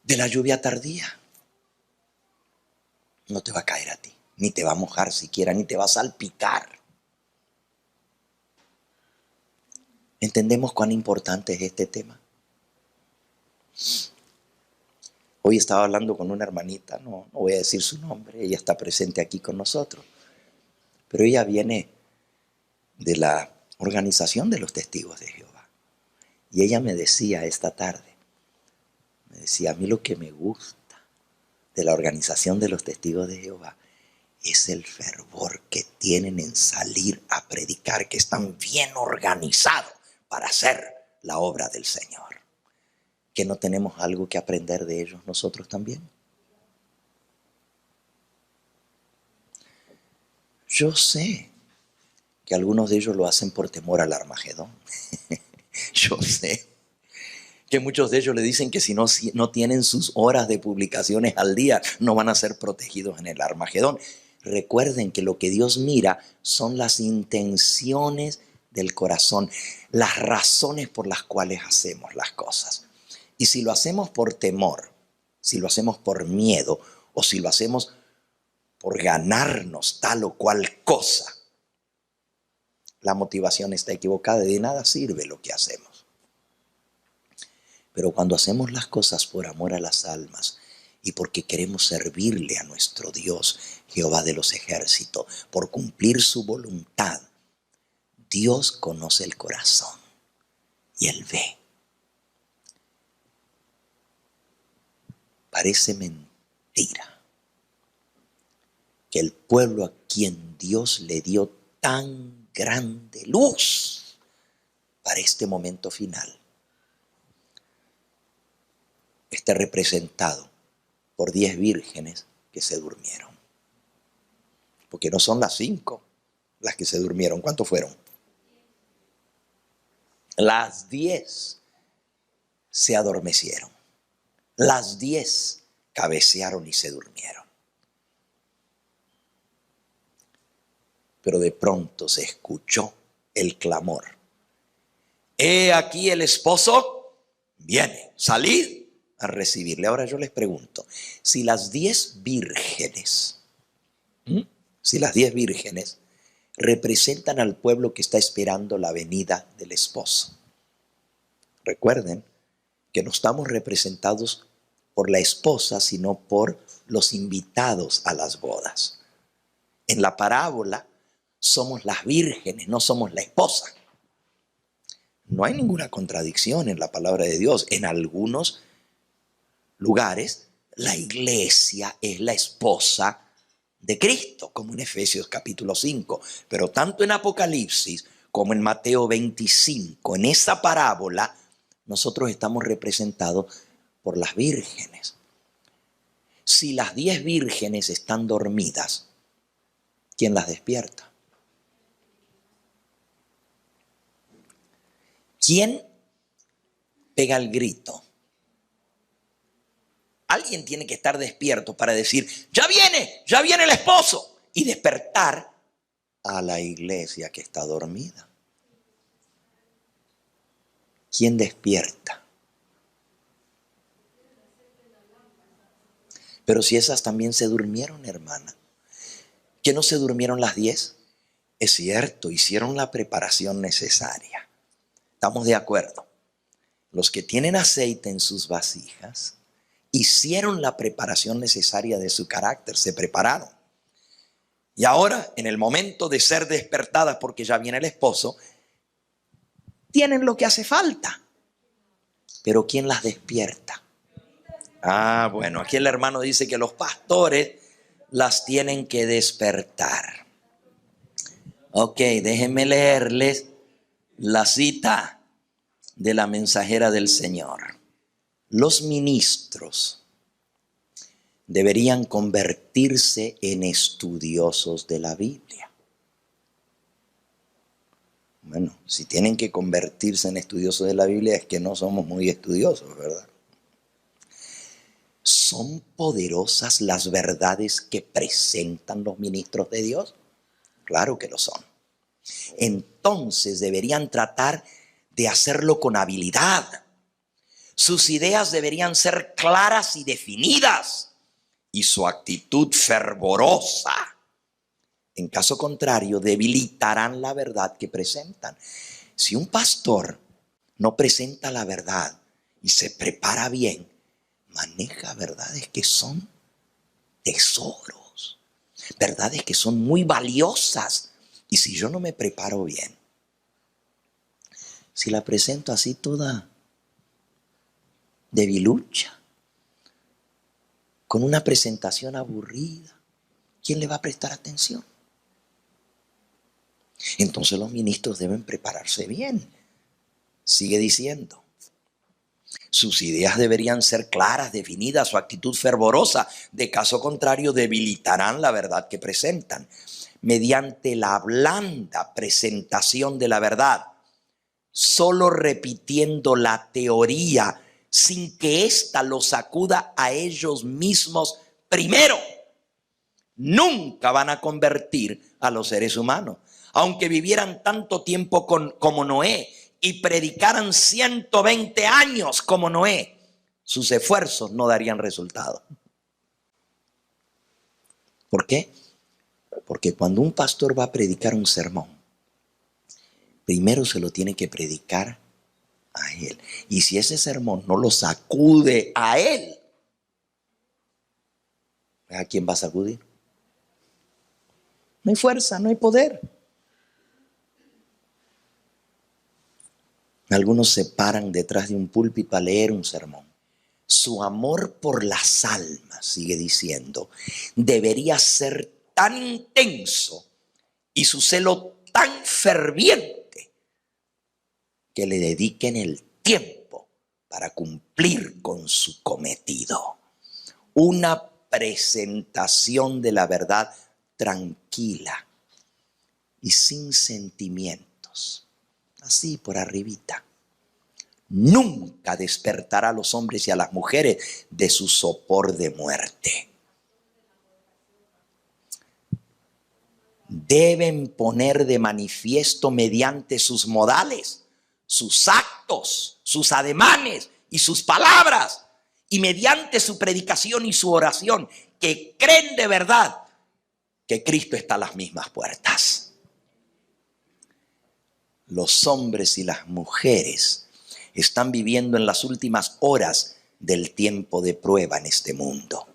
de la lluvia tardía. No te va a caer a ti, ni te va a mojar siquiera, ni te va a salpicar. ¿Entendemos cuán importante es este tema? Hoy estaba hablando con una hermanita, no voy a decir su nombre, ella está presente aquí con nosotros, pero ella viene de la organización de los Testigos de Jehová. Y ella me decía esta tarde, me decía, a mí lo que me gusta de la organización de los Testigos de Jehová es el fervor que tienen en salir a predicar, que están bien organizados para hacer la obra del Señor. ¿Que no tenemos algo que aprender de ellos nosotros también? Yo sé que algunos de ellos lo hacen por temor al Armagedón. Yo sé que muchos de ellos le dicen que si no tienen sus horas de publicaciones al día, no van a ser protegidos en el Armagedón. Recuerden que lo que Dios mira son las intenciones del corazón, las razones por las cuales hacemos las cosas. Y si lo hacemos por temor, si lo hacemos por miedo, o si lo hacemos por ganarnos tal o cual cosa, la motivación está equivocada y de nada sirve lo que hacemos. Pero cuando hacemos las cosas por amor a las almas y porque queremos servirle a nuestro Dios, Jehová de los ejércitos, por cumplir su voluntad, Dios conoce el corazón y Él ve. Parece mentira que el pueblo a quien Dios le dio tan grande luz para este momento final esté representado por 10 vírgenes que se durmieron. Porque no son las 5 las que se durmieron. ¿Cuántos fueron? Las 10 se adormecieron. Las 10 cabecearon y se durmieron. Pero de pronto se escuchó el clamor. He aquí el esposo viene, salid a recibirle. Ahora yo les pregunto, si las 10 vírgenes representan al pueblo que está esperando la venida del esposo. Recuerden que no estamos representados por la esposa, sino por los invitados a las bodas. En la parábola somos las vírgenes, no somos la esposa. No hay ninguna contradicción en la palabra de Dios. En algunos lugares la iglesia es la esposa de Cristo, como en Efesios capítulo 5. Pero tanto en Apocalipsis como en Mateo 25, en esa parábola, nosotros estamos representados por las vírgenes. Si las 10 vírgenes están dormidas, ¿quién las despierta? ¿Quién pega el grito? Alguien tiene que estar despierto para decir, ya viene el esposo, y despertar a la iglesia que está dormida. ¿Quién despierta? Pero si esas también se durmieron, hermana, ¿que no se durmieron las 10? Es cierto, hicieron la preparación necesaria. Estamos de acuerdo. Los que tienen aceite en sus vasijas hicieron la preparación necesaria de su carácter, se prepararon. Y ahora, en el momento de ser despertadas porque ya viene el esposo, tienen lo que hace falta. Pero ¿quién las despierta? Bueno, aquí el hermano dice que los pastores las tienen que despertar. Ok, déjenme leerles la cita de la mensajera del Señor. Los ministros deberían convertirse en estudiosos de la Biblia. Bueno, si tienen que convertirse en estudiosos de la Biblia es que no somos muy estudiosos, ¿verdad? ¿Son poderosas las verdades que presentan los ministros de Dios? Claro que lo son. Entonces deberían tratar de hacerlo con habilidad. Sus ideas deberían ser claras y definidas y su actitud fervorosa. En caso contrario, debilitarán la verdad que presentan. Si un pastor no presenta la verdad y se prepara bien, maneja verdades que son tesoros, verdades que son muy valiosas. Y si yo no me preparo bien, si la presento así toda debilucha, con una presentación aburrida, ¿quién le va a prestar atención? Entonces los ministros deben prepararse bien. Sigue diciendo, sus ideas deberían ser claras, definidas, su actitud fervorosa. De caso contrario, debilitarán la verdad que presentan. Mediante la blanda presentación de la verdad, solo repitiendo la teoría sin que ésta los sacuda a ellos mismos primero, nunca van a convertir a los seres humanos. Aunque vivieran tanto tiempo como Noé y predicaran 120 años como Noé, sus esfuerzos no darían resultado. ¿Por qué? Porque cuando un pastor va a predicar un sermón, primero se lo tiene que predicar a él. Y si ese sermón no lo sacude a él, ¿a quién va a sacudir? No hay fuerza, no hay poder. Algunos se paran detrás de un púlpito para leer un sermón. Su amor por las almas, sigue diciendo, debería ser tan intenso y su celo tan ferviente que le dediquen el tiempo para cumplir con su cometido. Una presentación de la verdad tranquila y sin sentimientos, así por arribita, nunca despertará a los hombres y a las mujeres de su sopor de muerte. Deben poner de manifiesto mediante sus modales, sus actos, sus ademanes y sus palabras, y mediante su predicación y su oración, que creen de verdad que Cristo está a las mismas puertas. Los hombres y las mujeres están viviendo en las últimas horas del tiempo de prueba en este mundo.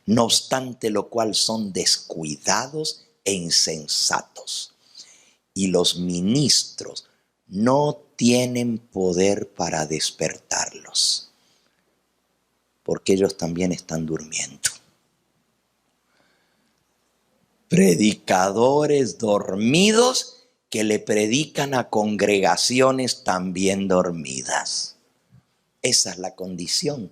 No obstante lo cual son descuidados e insensatos. Y los ministros no tienen poder para despertarlos, porque ellos también están durmiendo. Predicadores dormidos que le predican a congregaciones también dormidas. Esa es la condición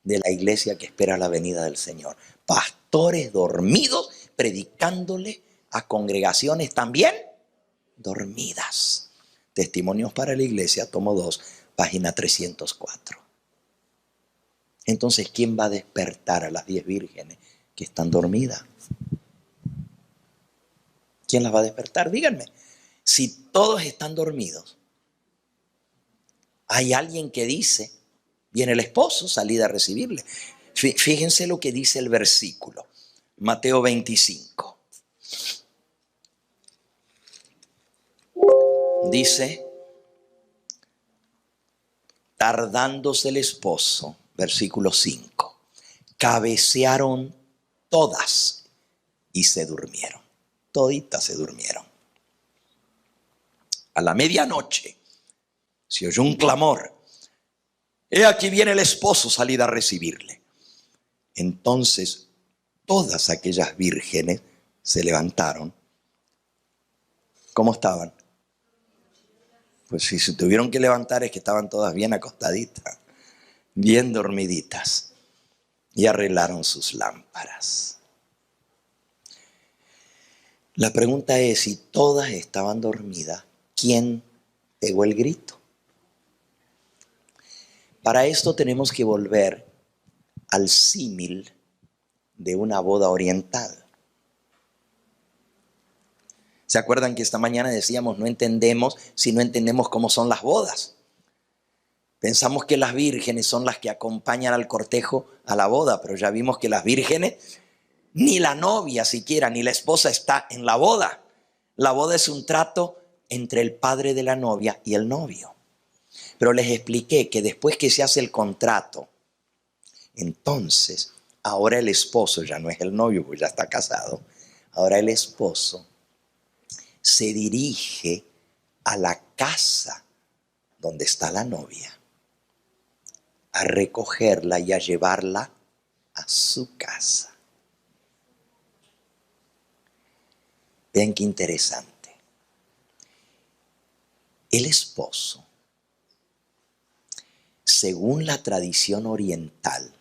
de la iglesia que espera la venida del Señor. Pastores dormidos predicándole a congregaciones también dormidas. Testimonios para la iglesia, tomo 2, página 304. Entonces, ¿quién va a despertar a las 10 vírgenes que están dormidas? ¿Quién las va a despertar? Díganme. Si todos están dormidos, hay alguien que dice, viene el esposo, salid a recibirle. Fíjense lo que dice el versículo. Mateo 25. Dice, tardándose el esposo, versículo 5, cabecearon todas y se durmieron. Toditas se durmieron. A la medianoche se oyó un clamor. He aquí viene el esposo, salid a recibirle. Entonces todas aquellas vírgenes se levantaron. ¿Cómo estaban? Pues si se tuvieron que levantar es que estaban todas bien acostaditas, bien dormiditas, y arreglaron sus lámparas. La pregunta es, si todas estaban dormidas, ¿quién pegó el grito? Para esto tenemos que volver al símil de una boda oriental. ¿Se acuerdan que esta mañana decíamos, no entendemos si no entendemos cómo son las bodas? Pensamos que las vírgenes son las que acompañan al cortejo a la boda, pero ya vimos que las vírgenes, ni la novia siquiera, ni la esposa está en la boda. La boda es un trato entre el padre de la novia y el novio. Pero les expliqué que después que se hace el contrato, entonces ahora el esposo ya no es el novio, porque ya está casado. Ahora el esposo se dirige a la casa donde está la novia, a recogerla y a llevarla a su casa. Vean qué interesante. El esposo, según la tradición oriental,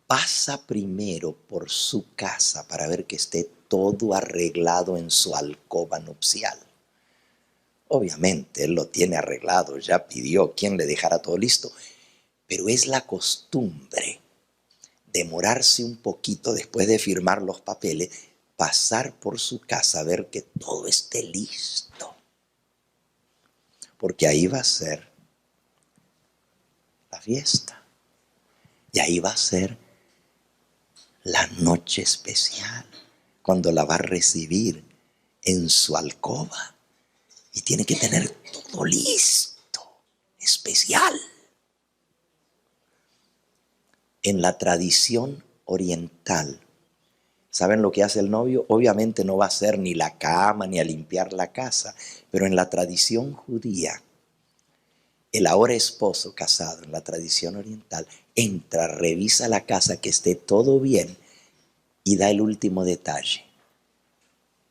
pasa primero por su casa para ver que esté todo arreglado en su alcoba nupcial. Obviamente él lo tiene arreglado, ya pidió quien le dejara todo listo, pero es la costumbre demorarse un poquito después de firmar los papeles, pasar por su casa a ver que todo esté listo, porque ahí va a ser la fiesta y ahí va a ser la noche especial, cuando la va a recibir en su alcoba. Y tiene que tener todo listo, especial. En la tradición oriental, ¿saben lo que hace el novio? Obviamente no va a hacer ni la cama ni a limpiar la casa, pero en la tradición judía, el ahora esposo casado en la tradición oriental entra, revisa la casa que esté todo bien y da el último detalle.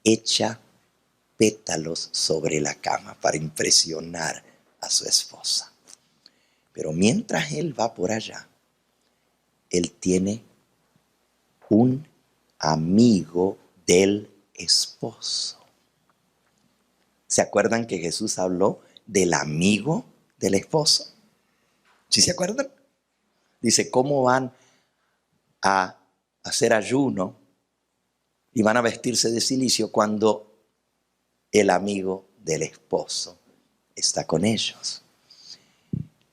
Echa pétalos sobre la cama para impresionar a su esposa. Pero mientras él va por allá, él tiene un amigo del esposo. ¿Se acuerdan que Jesús habló del amigo del esposo? ¿Sí se acuerdan? Dice, ¿cómo van a hacer ayuno y van a vestirse de cilicio cuando el amigo del esposo está con ellos?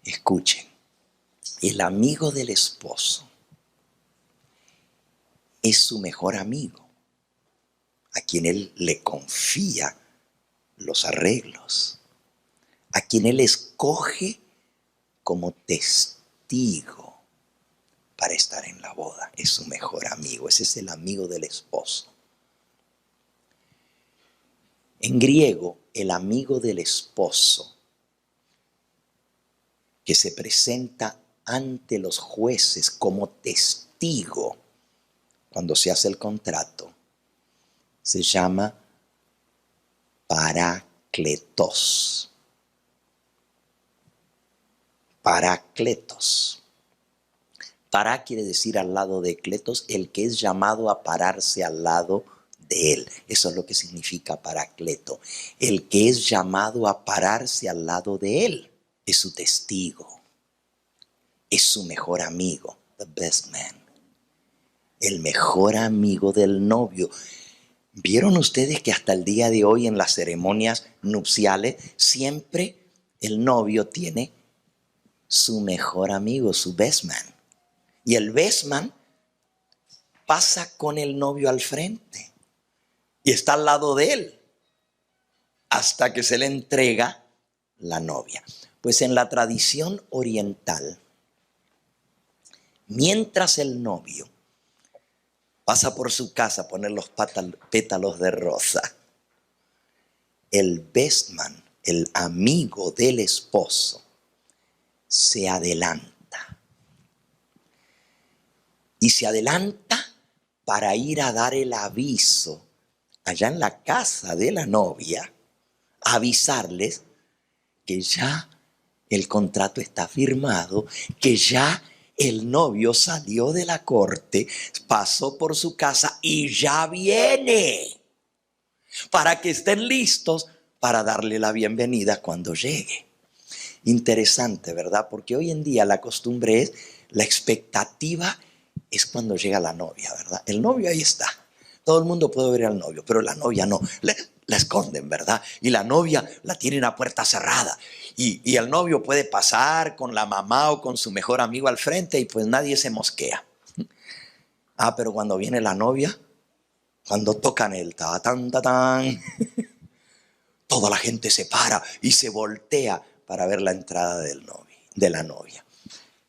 Escuchen, el amigo del esposo es su mejor amigo, a quien él le confía los arreglos, a quien él escoge como testigo para estar en la boda. Es su mejor amigo, ese es el amigo del esposo. En griego, el amigo del esposo que se presenta ante los jueces como testigo cuando se hace el contrato, se llama parácletos. Parácletos. Para quiere decir al lado de cletos, el que es llamado a pararse al lado de él. Eso es lo que significa paracleto. El que es llamado a pararse al lado de él es su testigo, es su mejor amigo, the best man, el mejor amigo del novio. ¿Vieron ustedes que hasta el día de hoy en las ceremonias nupciales siempre el novio tiene su mejor amigo, su best man? Y el best man pasa con el novio al frente y está al lado de él hasta que se le entrega la novia. Pues en la tradición oriental, mientras el novio pasa por su casa a poner los pétalos de rosa, el best man, el amigo del esposo, se adelanta. Y se adelanta para ir a dar el aviso allá en la casa de la novia, a avisarles que ya el contrato está firmado, que ya el novio salió de la corte, pasó por su casa y ya viene, para que estén listos para darle la bienvenida cuando llegue. Interesante, ¿verdad? Porque hoy en día la costumbre es, la expectativa es cuando llega la novia, ¿verdad? El novio ahí está. Todo el mundo puede ver al novio, pero la novia no. La esconden, ¿verdad? Y la novia la tienen a puerta cerrada. Y el novio puede pasar con la mamá o con su mejor amigo al frente y pues nadie se mosquea. Ah, pero cuando viene la novia, cuando tocan el ta-tan, ta-tan, toda la gente se para y se voltea para ver la entrada de la novia.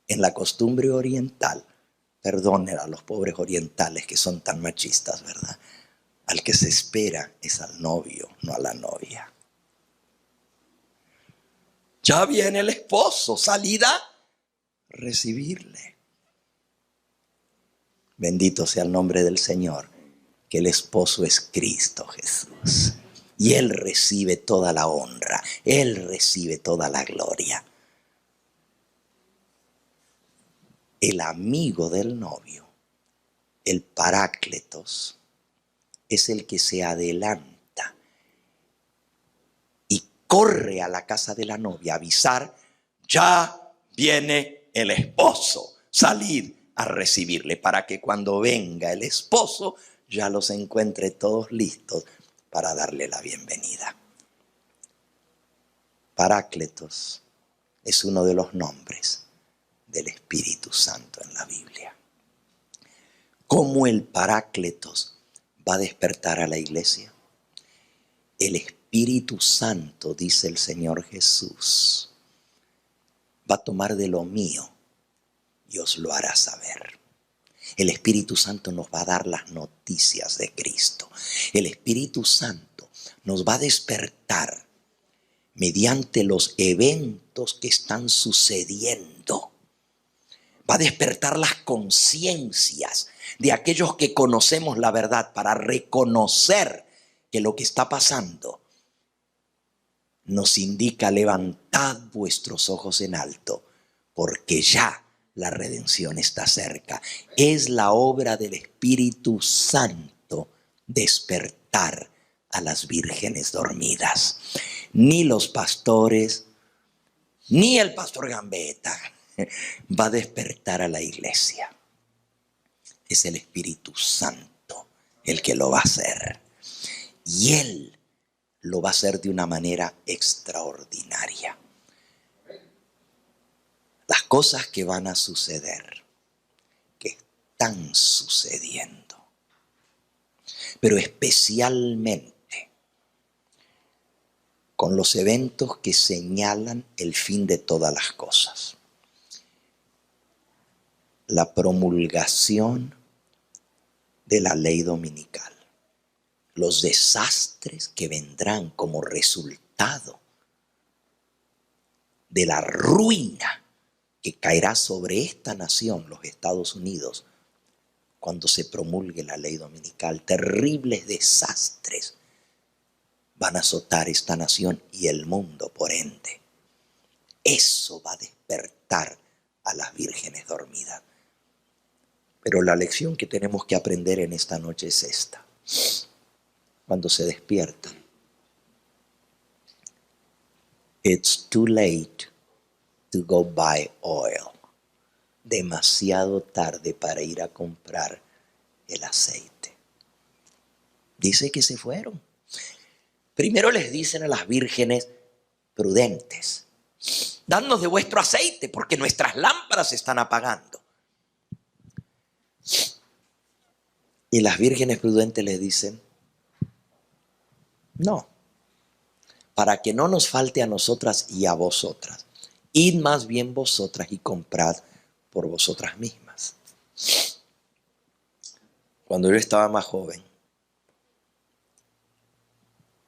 En la costumbre oriental, perdonen a los pobres orientales que son tan machistas, ¿verdad? Al que se espera es al novio, no a la novia. Ya viene el esposo, salida, recibirle. Bendito sea el nombre del Señor, que el esposo es Cristo Jesús. Y Él recibe toda la honra, Él recibe toda la gloria. El amigo del novio, el parácletos, es el que se adelanta y corre a la casa de la novia a avisar, ya viene el esposo, salid a recibirle, para que cuando venga el esposo ya los encuentre todos listos para darle la bienvenida. Parácletos es uno de los nombres del Espíritu Santo en la Biblia. ¿Cómo el Parácletos va a despertar a la iglesia? El Espíritu Santo, dice el Señor Jesús, va a tomar de lo mío y os lo hará saber. El Espíritu Santo nos va a dar las noticias de Cristo. El Espíritu Santo nos va a despertar mediante los eventos que están sucediendo. Va a despertar las conciencias de aquellos que conocemos la verdad para reconocer que lo que está pasando nos indica: levantad vuestros ojos en alto, porque ya la redención está cerca. Es la obra del Espíritu Santo despertar a las vírgenes dormidas. Ni los pastores, ni el pastor Gambetta va a despertar a la iglesia. Es el Espíritu Santo el que lo va a hacer. Y Él lo va a hacer de una manera extraordinaria. Las cosas que van a suceder, que están sucediendo, pero especialmente con los eventos que señalan el fin de todas las cosas. La promulgación de la ley dominical. los desastres que vendrán como resultado de la ruina que caerá sobre esta nación, los Estados Unidos, cuando se promulgue la ley dominical. Terribles desastres van a azotar esta nación y el mundo por ende. Eso va a despertar a las vírgenes dormidas. Pero la lección que tenemos que aprender en esta noche es esta. Cuando se despiertan, it's too late to go buy oil. Demasiado tarde para ir a comprar el aceite. Dice que se fueron. Primero les dicen a las vírgenes prudentes: dadnos de vuestro aceite porque nuestras lámparas se están apagando. Y las vírgenes prudentes les dicen: no, para que no nos falte a nosotras y a vosotras, id más bien vosotras y comprad por vosotras mismas. Cuando yo estaba más joven,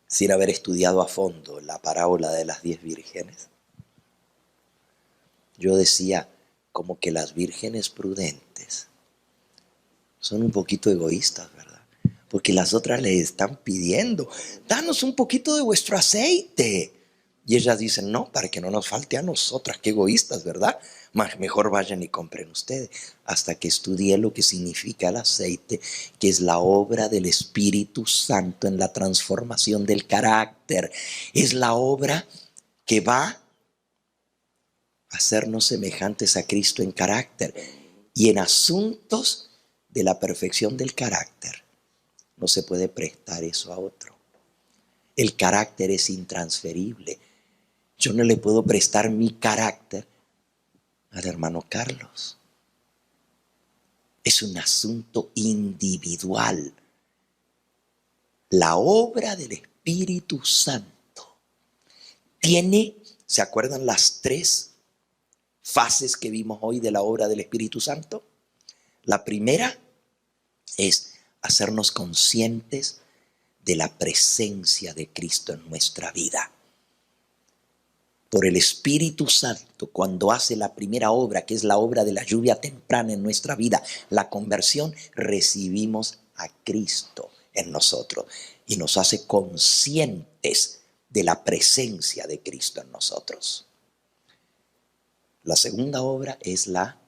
sin haber estudiado a fondo la parábola de las 10 vírgenes, yo decía como que las vírgenes prudentes son un poquito egoístas, ¿verdad? Porque las otras les están pidiendo: danos un poquito de vuestro aceite. Y ellas dicen: no, para que no nos falte a nosotras. Qué egoístas, ¿verdad? Mejor vayan y compren ustedes. Hasta que estudié lo que significa el aceite, que es la obra del Espíritu Santo en la transformación del carácter. Es la obra que va a hacernos semejantes a Cristo en carácter. Y en asuntos de la perfección del carácter, no se puede prestar eso a otro. El carácter es intransferible. Yo no le puedo prestar mi carácter al hermano Carlos. Es un asunto individual. La obra del Espíritu Santo tiene, ¿se acuerdan las 3 fases que vimos hoy de la obra del Espíritu Santo? La primera es hacernos conscientes de la presencia de Cristo en nuestra vida. Por el Espíritu Santo, cuando hace la primera obra, que es la obra de la lluvia temprana en nuestra vida, la conversión, recibimos a Cristo en nosotros y nos hace conscientes de la presencia de Cristo en nosotros. La segunda obra es la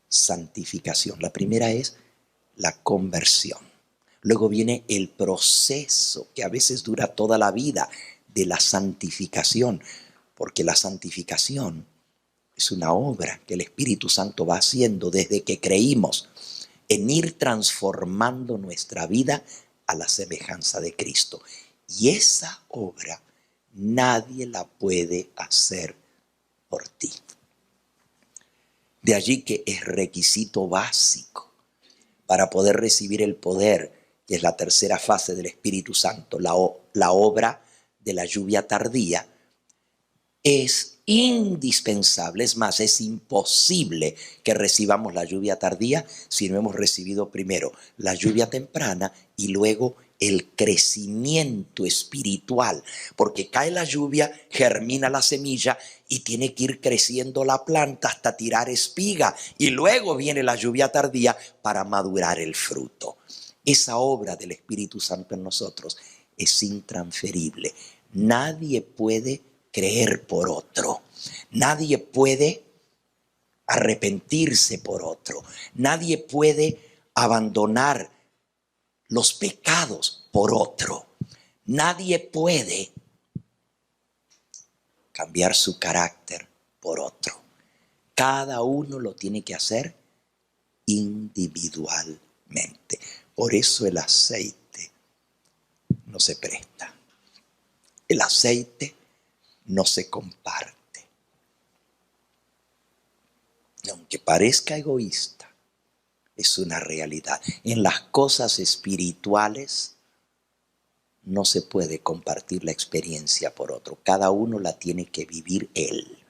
santificación. La primera es la conversión. Luego viene el proceso, que a veces dura toda la vida, de la santificación, porque la santificación es una obra que el Espíritu Santo va haciendo desde que creímos en ir transformando nuestra vida a la semejanza de Cristo. Y esa obra nadie la puede hacer por ti. De allí que es requisito básico para poder recibir el poder, que es la tercera fase del Espíritu Santo, la obra de la lluvia tardía. Es indispensable, es más, es imposible que recibamos la lluvia tardía si no hemos recibido primero la lluvia temprana y luego el crecimiento espiritual, porque cae la lluvia, germina la semilla y tiene que ir creciendo la planta hasta tirar espiga, y luego viene la lluvia tardía para madurar el fruto. Esa obra del Espíritu Santo en nosotros es intransferible. Nadie puede creer por otro. Nadie puede arrepentirse por otro. Nadie puede abandonar los pecados por otro. Nadie puede cambiar su carácter por otro. Cada uno lo tiene que hacer individualmente. Por eso el aceite no se presta. El aceite no se comparte. Y aunque parezca egoísta, es una realidad. En las cosas espirituales no se puede compartir la experiencia por otro. Cada uno la tiene que vivir él.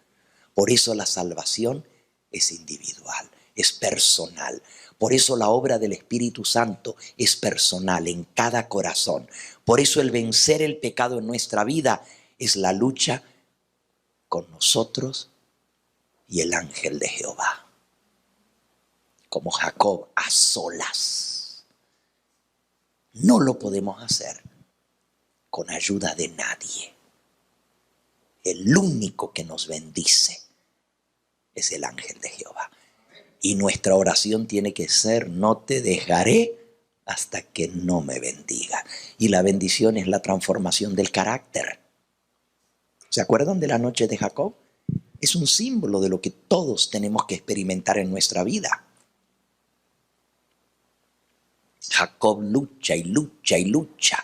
Por eso la salvación es individual. es personal. Por eso la obra del Espíritu Santo es personal en cada corazón. Por eso el vencer el pecado en nuestra vida es la lucha con nosotros y el ángel de Jehová. Como Jacob a solas. No lo podemos hacer con ayuda de nadie. El único que nos bendice es el ángel de Jehová. Y nuestra oración tiene que ser: no te dejaré hasta que no me bendiga. Y la bendición es la transformación del carácter. ¿Se acuerdan de la noche de Jacob? Es un símbolo de lo que todos tenemos que experimentar en nuestra vida. Jacob lucha y lucha y lucha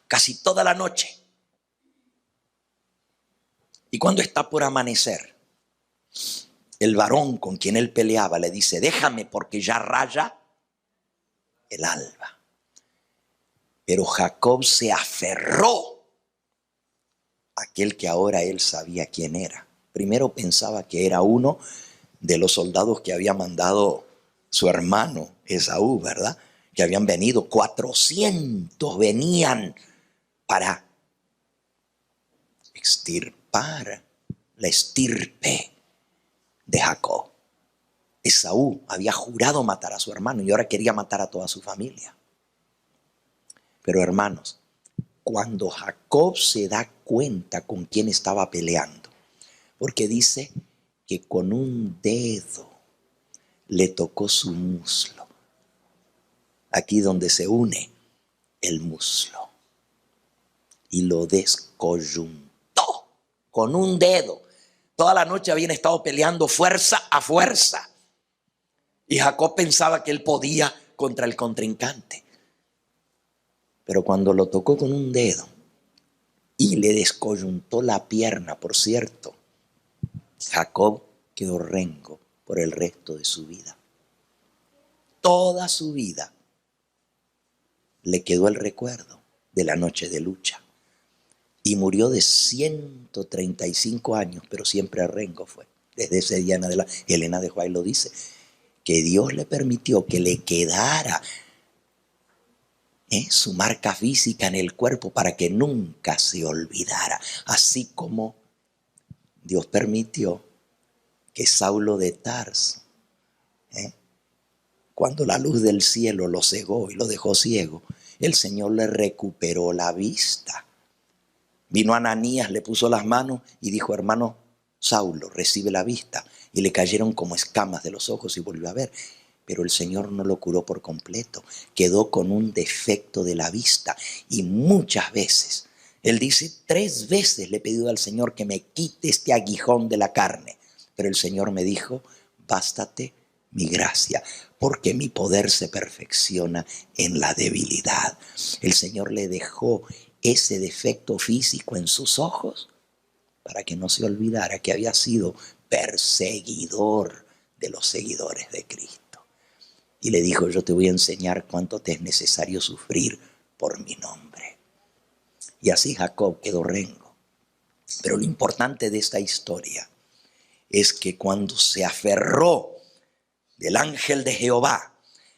casi toda la noche. Y cuando está por amanecer, el varón con quien él peleaba le dice: déjame porque ya raya el alba. Pero Jacob se aferró a aquel que ahora él sabía quién era. Primero pensaba que era uno de los soldados que había mandado su hermano Esaú, ¿verdad? Que habían venido, 400 venían para extirpar la estirpe de Jacob. Esaú había jurado matar a su hermano y ahora quería matar a toda su familia. Pero hermanos, cuando Jacob se da cuenta con quién estaba peleando, porque dice que con un dedo le tocó su muslo, aquí donde se une el muslo, y lo descoyuntó con un dedo. Toda la noche habían estado peleando fuerza a fuerza. Y Jacob pensaba que él podía contra el contrincante. Pero cuando lo tocó con un dedo y le descoyuntó la pierna, por cierto, Jacob quedó rengo por el resto de su vida. Toda su vida le quedó el recuerdo de la noche de lucha. Y murió de 135 años, pero siempre rengo fue. Desde ese día en adelante, Elena de White lo dice, que Dios le permitió que le quedara su marca física en el cuerpo para que nunca se olvidara. Así como Dios permitió que Saulo de Tarso, cuando la luz del cielo lo cegó y lo dejó ciego, el Señor le recuperó la vista. Vino Ananías, le puso las manos y dijo: hermano Saulo, recibe la vista. Y le cayeron como escamas de los ojos y volvió a ver. Pero el Señor no lo curó por completo. Quedó con un defecto de la vista. Y muchas veces, él dice, 3 veces le he pedido al Señor que me quite este aguijón de la carne. Pero el Señor me dijo: bástate mi gracia, porque mi poder se perfecciona en la debilidad. El Señor le dejó ese defecto físico en sus ojos para que no se olvidara que había sido perseguidor de los seguidores de Cristo. Y le dijo: yo te voy a enseñar cuánto te es necesario sufrir por mi nombre. Y así Jacob quedó rengo. Pero lo importante de esta historia es que cuando se aferró del ángel de Jehová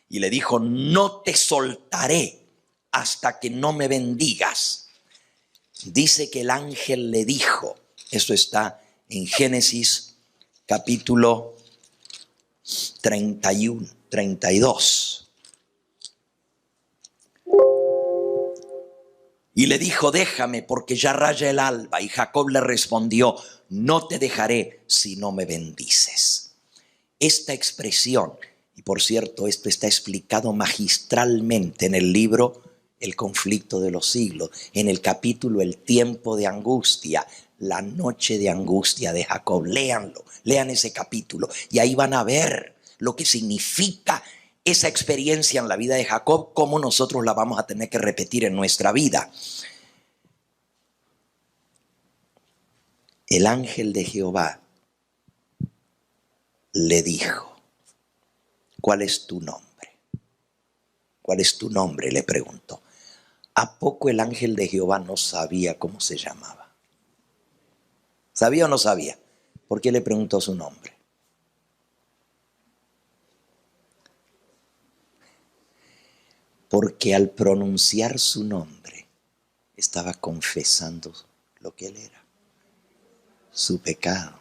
y le dijo: no te soltaré hasta que no me bendigas, dice que el ángel le dijo, esto está en Génesis capítulo 32. Y le dijo: déjame porque ya raya el alba. Y Jacob le respondió: no te dejaré si no me bendices. Esta expresión, y por cierto, esto está explicado magistralmente en el libro El conflicto de los siglos, en el capítulo El tiempo de angustia, la noche de angustia de Jacob. Léanlo, lean ese capítulo y ahí van a ver lo que significa esa experiencia en la vida de Jacob, cómo nosotros la vamos a tener que repetir en nuestra vida. El ángel de Jehová le dijo: ¿cuál es tu nombre? ¿Cuál es tu nombre?, le preguntó. ¿A poco el ángel de Jehová no sabía cómo se llamaba? ¿Sabía o no sabía? ¿Por qué le preguntó su nombre? porque al pronunciar su nombre estaba confesando lo que él era, su pecado.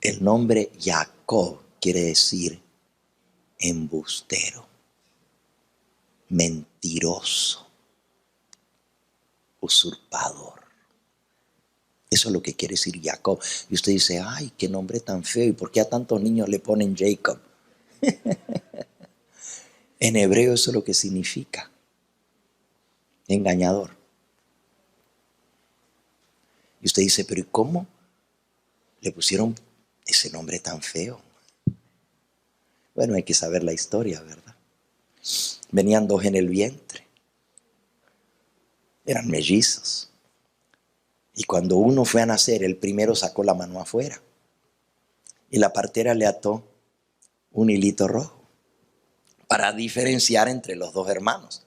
El nombre Jacob quiere decir embustero, mentiroso, usurpador. Eso es lo que quiere decir Jacob. Y usted dice, ay, qué nombre tan feo. ¿Y por qué a tantos niños le ponen Jacob? En hebreo eso es lo que significa. Engañador. Y usted dice, pero ¿y cómo le pusieron ese nombre tan feo? Bueno, hay que saber la historia, ¿verdad? Venían dos en el vientre. Eran mellizos. Y cuando uno fue a nacer, el primero sacó la mano afuera. Y la partera le ató un hilito rojo para diferenciar entre los dos hermanos.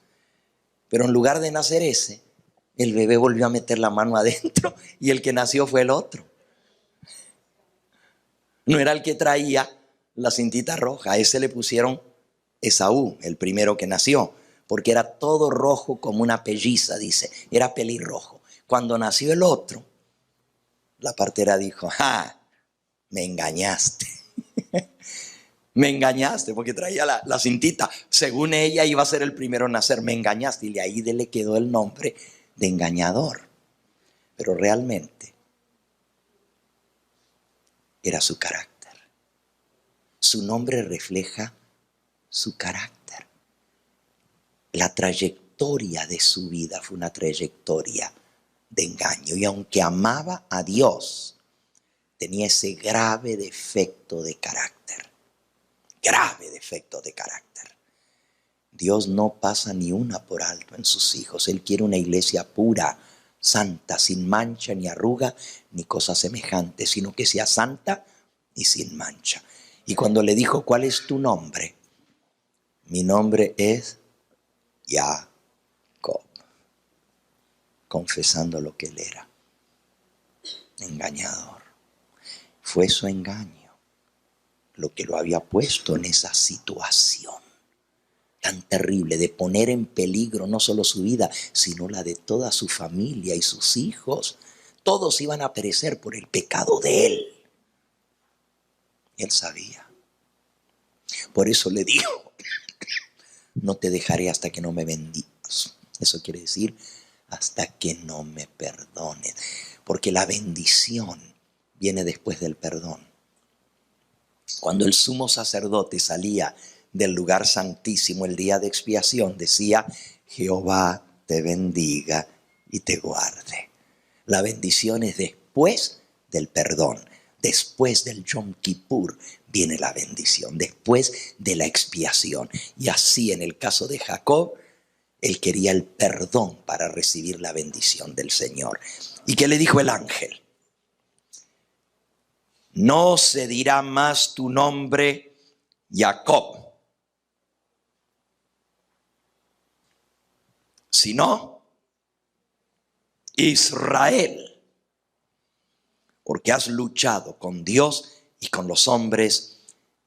Pero en lugar de nacer ese, el bebé volvió a meter la mano adentro y el que nació fue el otro. No era el que traía la cintita roja, a ese le pusieron Esaú, el primero que nació, porque era todo rojo como una pelliza, dice, era pelirrojo. Cuando nació el otro, la partera dijo, ¡ja! Me engañaste. Me engañaste porque traía la cintita. Según ella iba a ser el primero en nacer. Me engañaste. Y de ahí le quedó el nombre de engañador. Pero realmente era su carácter. Su nombre refleja su carácter. La trayectoria de su vida fue una trayectoria de engaño. Y aunque amaba a Dios, tenía ese grave defecto de carácter. Grave defecto de carácter. Dios no pasa ni una por alto en sus hijos. Él quiere una iglesia pura, santa, sin mancha ni arruga ni cosa semejante, sino que sea santa y sin mancha. Y cuando le dijo, ¿cuál es tu nombre? Mi nombre es Jacob. Confesando lo que él era. Engañador. Fue su engaño lo que lo había puesto en esa situación tan terrible de poner en peligro no solo su vida, sino la de toda su familia y sus hijos. Todos iban a perecer por el pecado de él. Él sabía. Por eso le dijo, no te dejaré hasta que no me bendigas. Eso quiere decir, hasta que no me perdones. Porque la bendición viene después del perdón. Cuando el sumo sacerdote salía del lugar santísimo el día de expiación, decía, Jehová te bendiga y te guarde. La bendición es después del perdón. Después del Yom Kippur viene la bendición. Después de la expiación. Y así en el caso de Jacob, él quería el perdón para recibir la bendición del Señor. ¿Y qué le dijo el ángel? No se dirá más tu nombre Jacob, sino Israel, porque has luchado con Dios y con los hombres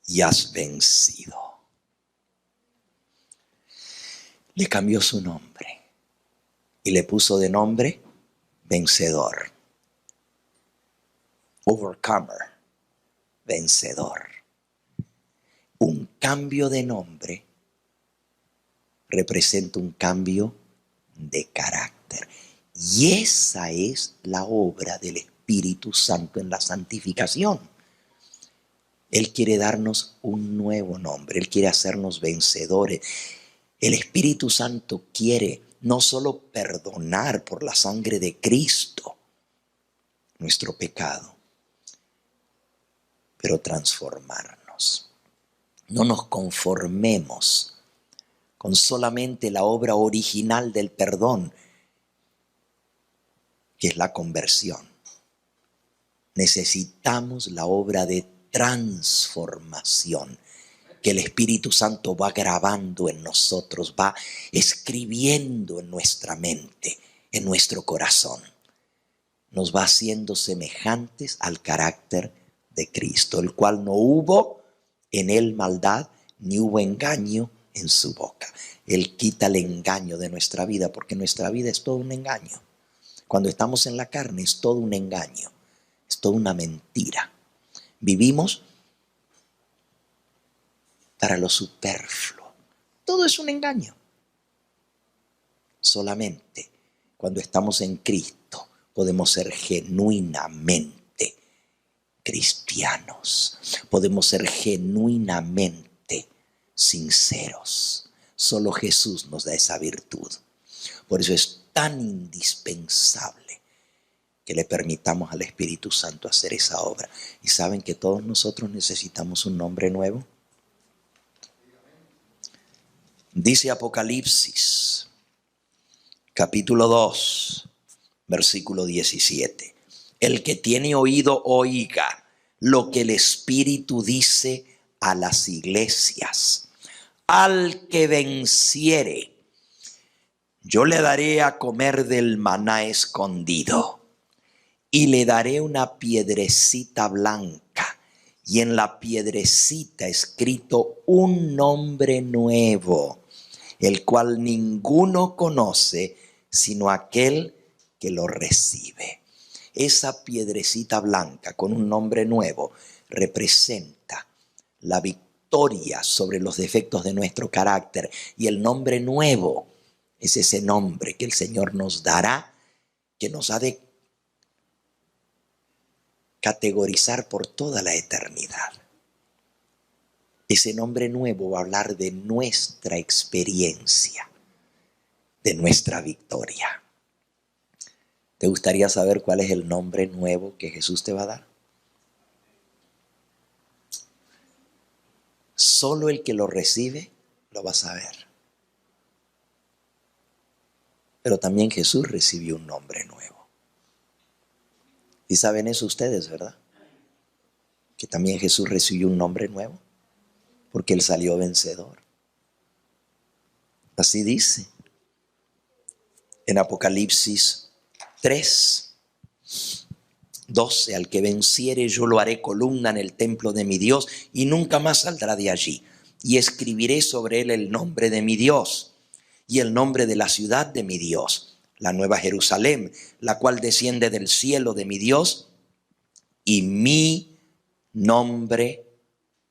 y has vencido. Le cambió su nombre y le puso de nombre vencedor, overcomer, vencedor. Un cambio de nombre representa un cambio de carácter. Y esa es la obra del Espíritu Santo en la santificación. Él quiere darnos un nuevo nombre. Él quiere hacernos vencedores. El Espíritu Santo quiere no solo perdonar por la sangre de Cristo nuestro pecado, pero transformarnos. No nos conformemos con solamente la obra original del perdón, que es la conversión. Necesitamos la obra de transformación que el Espíritu Santo va grabando en nosotros, va escribiendo en nuestra mente, en nuestro corazón. Nos va haciendo semejantes al carácter de Cristo, el cual no hubo en él maldad, ni hubo engaño en su boca. Él quita el engaño de nuestra vida, porque nuestra vida es todo un engaño. Cuando estamos en la carne es todo un engaño, es toda una mentira. Vivimos para lo superfluo. Todo es un engaño. Solamente cuando estamos en Cristo podemos ser genuinamente cristianos. Podemos ser genuinamente sinceros. Solo Jesús nos da esa virtud. Por eso es tan indispensable que le permitamos al Espíritu Santo hacer esa obra. ¿Y saben que todos nosotros necesitamos un nombre nuevo? Dice Apocalipsis, capítulo 2, versículo 17. El que tiene oído, oiga lo que el Espíritu dice a las iglesias. Al que venciere, yo le daré a comer del maná escondido y le daré una piedrecita blanca y en la piedrecita escrito un nombre nuevo, el cual ninguno conoce sino aquel que lo recibe. Esa piedrecita blanca con un nombre nuevo representa la victoria sobre los defectos de nuestro carácter, y el nombre nuevo es ese nombre que el Señor nos dará, que nos ha de categorizar por toda la eternidad. Ese nombre nuevo va a hablar de nuestra experiencia, de nuestra victoria. ¿Te gustaría saber cuál es el nombre nuevo que Jesús te va a dar? Solo el que lo recibe lo va a saber. Pero también Jesús recibió un nombre nuevo. Y saben eso ustedes, ¿verdad? Que también Jesús recibió un nombre nuevo, porque Él salió vencedor. Así dice en Apocalipsis 3, 12, al que venciere yo lo haré columna en el templo de mi Dios y nunca más saldrá de allí. Y escribiré sobre él el nombre de mi Dios y el nombre de la ciudad de mi Dios, la nueva Jerusalén, la cual desciende del cielo de mi Dios, y mi nombre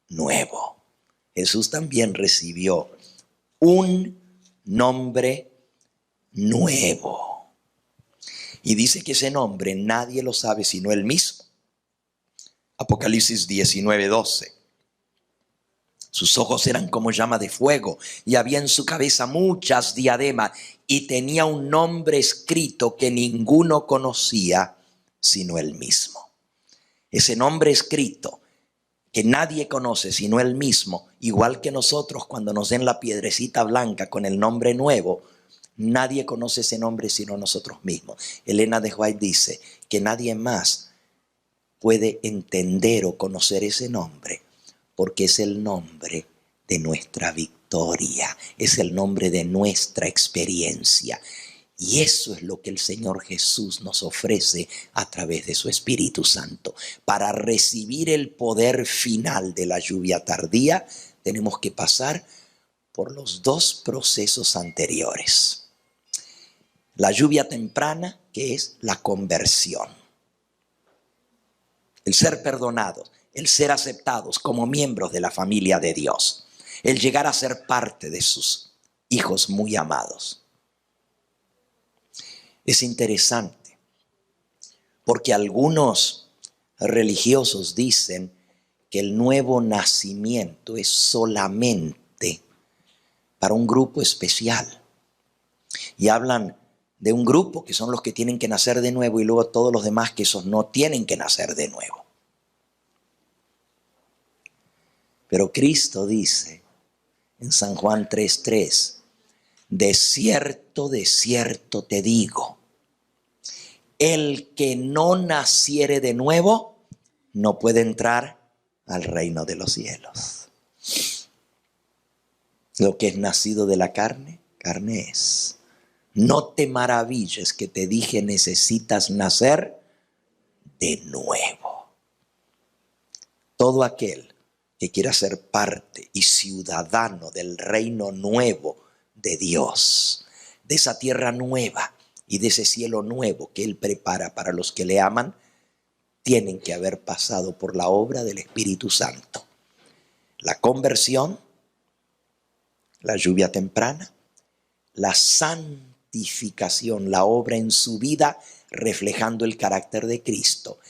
nuevo. Jesús también recibió un nombre nuevo. Y dice que ese nombre nadie lo sabe sino él mismo. Apocalipsis 19, 12. Sus ojos eran como llama de fuego y había en su cabeza muchas diademas y tenía un nombre escrito que ninguno conocía sino él mismo. Ese nombre escrito que nadie conoce sino él mismo, igual que nosotros cuando nos den la piedrecita blanca con el nombre nuevo, nadie conoce ese nombre sino nosotros mismos. Elena de White dice que nadie más puede entender o conocer ese nombre, porque es el nombre de nuestra victoria, es el nombre de nuestra experiencia. Y eso es lo que el Señor Jesús nos ofrece a través de su Espíritu Santo. Para recibir el poder final de la lluvia tardía, tenemos que pasar por los dos procesos anteriores. La lluvia temprana, que es la conversión. El ser perdonados, el ser aceptados como miembros de la familia de Dios. El llegar a ser parte de sus hijos muy amados. Es interesante, porque algunos religiosos dicen que el nuevo nacimiento es solamente para un grupo especial. Y hablan de un grupo que son los que tienen que nacer de nuevo y luego todos los demás que esos no tienen que nacer de nuevo. Pero Cristo dice en San Juan 3:3, de cierto te digo, el que no naciere de nuevo no puede entrar al reino de los cielos. Lo que es nacido de la carne, carne es. No te maravilles que te dije necesitas nacer de nuevo. Todo aquel que quiera ser parte y ciudadano del reino nuevo de Dios, de esa tierra nueva y de ese cielo nuevo que Él prepara para los que le aman, tienen que haber pasado por la obra del Espíritu Santo. La conversión, la lluvia temprana, la santificación, la obra en su vida reflejando el carácter de Cristo.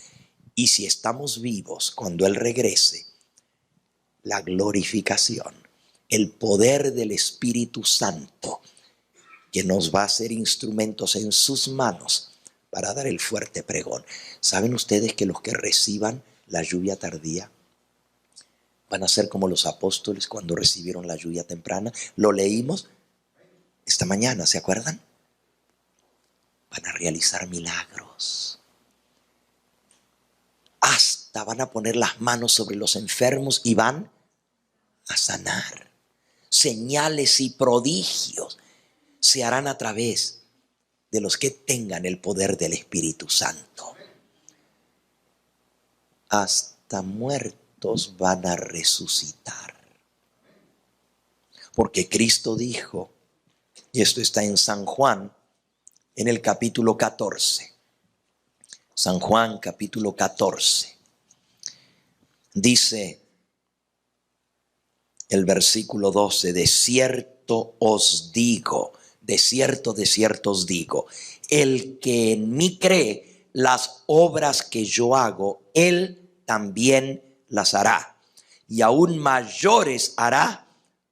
Y si estamos vivos cuando Él regrese, la glorificación, el poder del Espíritu Santo que nos va a hacer instrumentos en sus manos para dar el fuerte pregón. ¿Saben ustedes que los que reciban la lluvia tardía van a ser como los apóstoles cuando recibieron la lluvia temprana? Lo leímos esta mañana, ¿se acuerdan? Van a realizar milagros. Hasta van a poner las manos sobre los enfermos y van a sanar. Señales y prodigios se harán a través de los que tengan el poder del Espíritu Santo. Hasta muertos van a resucitar. Porque Cristo dijo, y esto está en San Juan, en el capítulo 14. San Juan, capítulo 14. Dice el versículo 12, de cierto os digo, de cierto os digo, el que en mí cree, las obras que yo hago, él también las hará. Y aún mayores hará,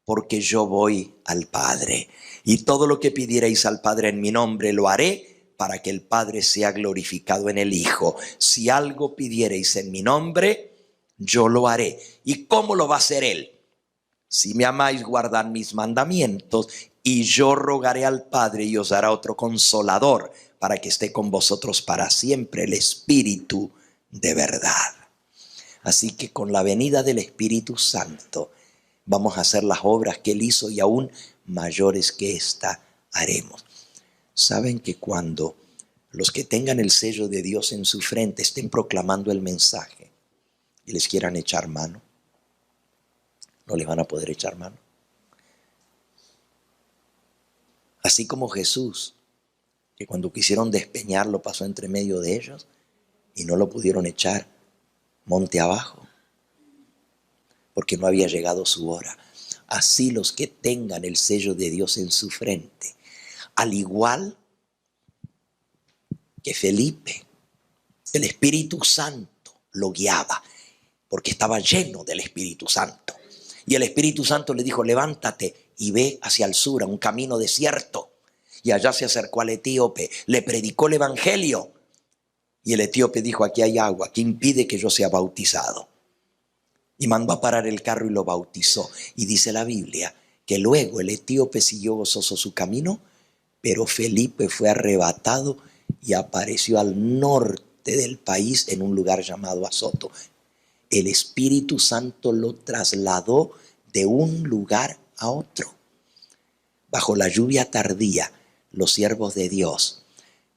porque yo voy al Padre. Y todo lo que pidierais al Padre en mi nombre lo haré, para que el Padre sea glorificado en el Hijo. Si algo pidierais en mi nombre, yo lo haré. ¿Y cómo lo va a hacer Él? Si me amáis, guardad mis mandamientos, y yo rogaré al Padre y os dará otro consolador, para que esté con vosotros para siempre, el Espíritu de verdad. Así que con la venida del Espíritu Santo vamos a hacer las obras que Él hizo y aún mayores que esta haremos. ¿Saben que cuando los que tengan el sello de Dios en su frente estén proclamando el mensaje y les quieran echar mano, no les van a poder echar mano? Así como Jesús, que cuando quisieron despeñarlo pasó entre medio de ellos y no lo pudieron echar monte abajo, porque no había llegado su hora. Así los que tengan el sello de Dios en su frente, al igual que Felipe, el Espíritu Santo lo guiaba, porque estaba lleno del Espíritu Santo. Y el Espíritu Santo le dijo, levántate y ve hacia el sur, a un camino desierto. Y allá se acercó al etíope, le predicó el evangelio. Y el etíope dijo, aquí hay agua, ¿qué impide que yo sea bautizado? Y mandó a parar el carro y lo bautizó. Y dice la Biblia que luego el etíope siguió gozoso su camino, pero Felipe fue arrebatado y apareció al norte del país en un lugar llamado Azoto. El Espíritu Santo lo trasladó de un lugar a otro. Bajo la lluvia tardía, los siervos de Dios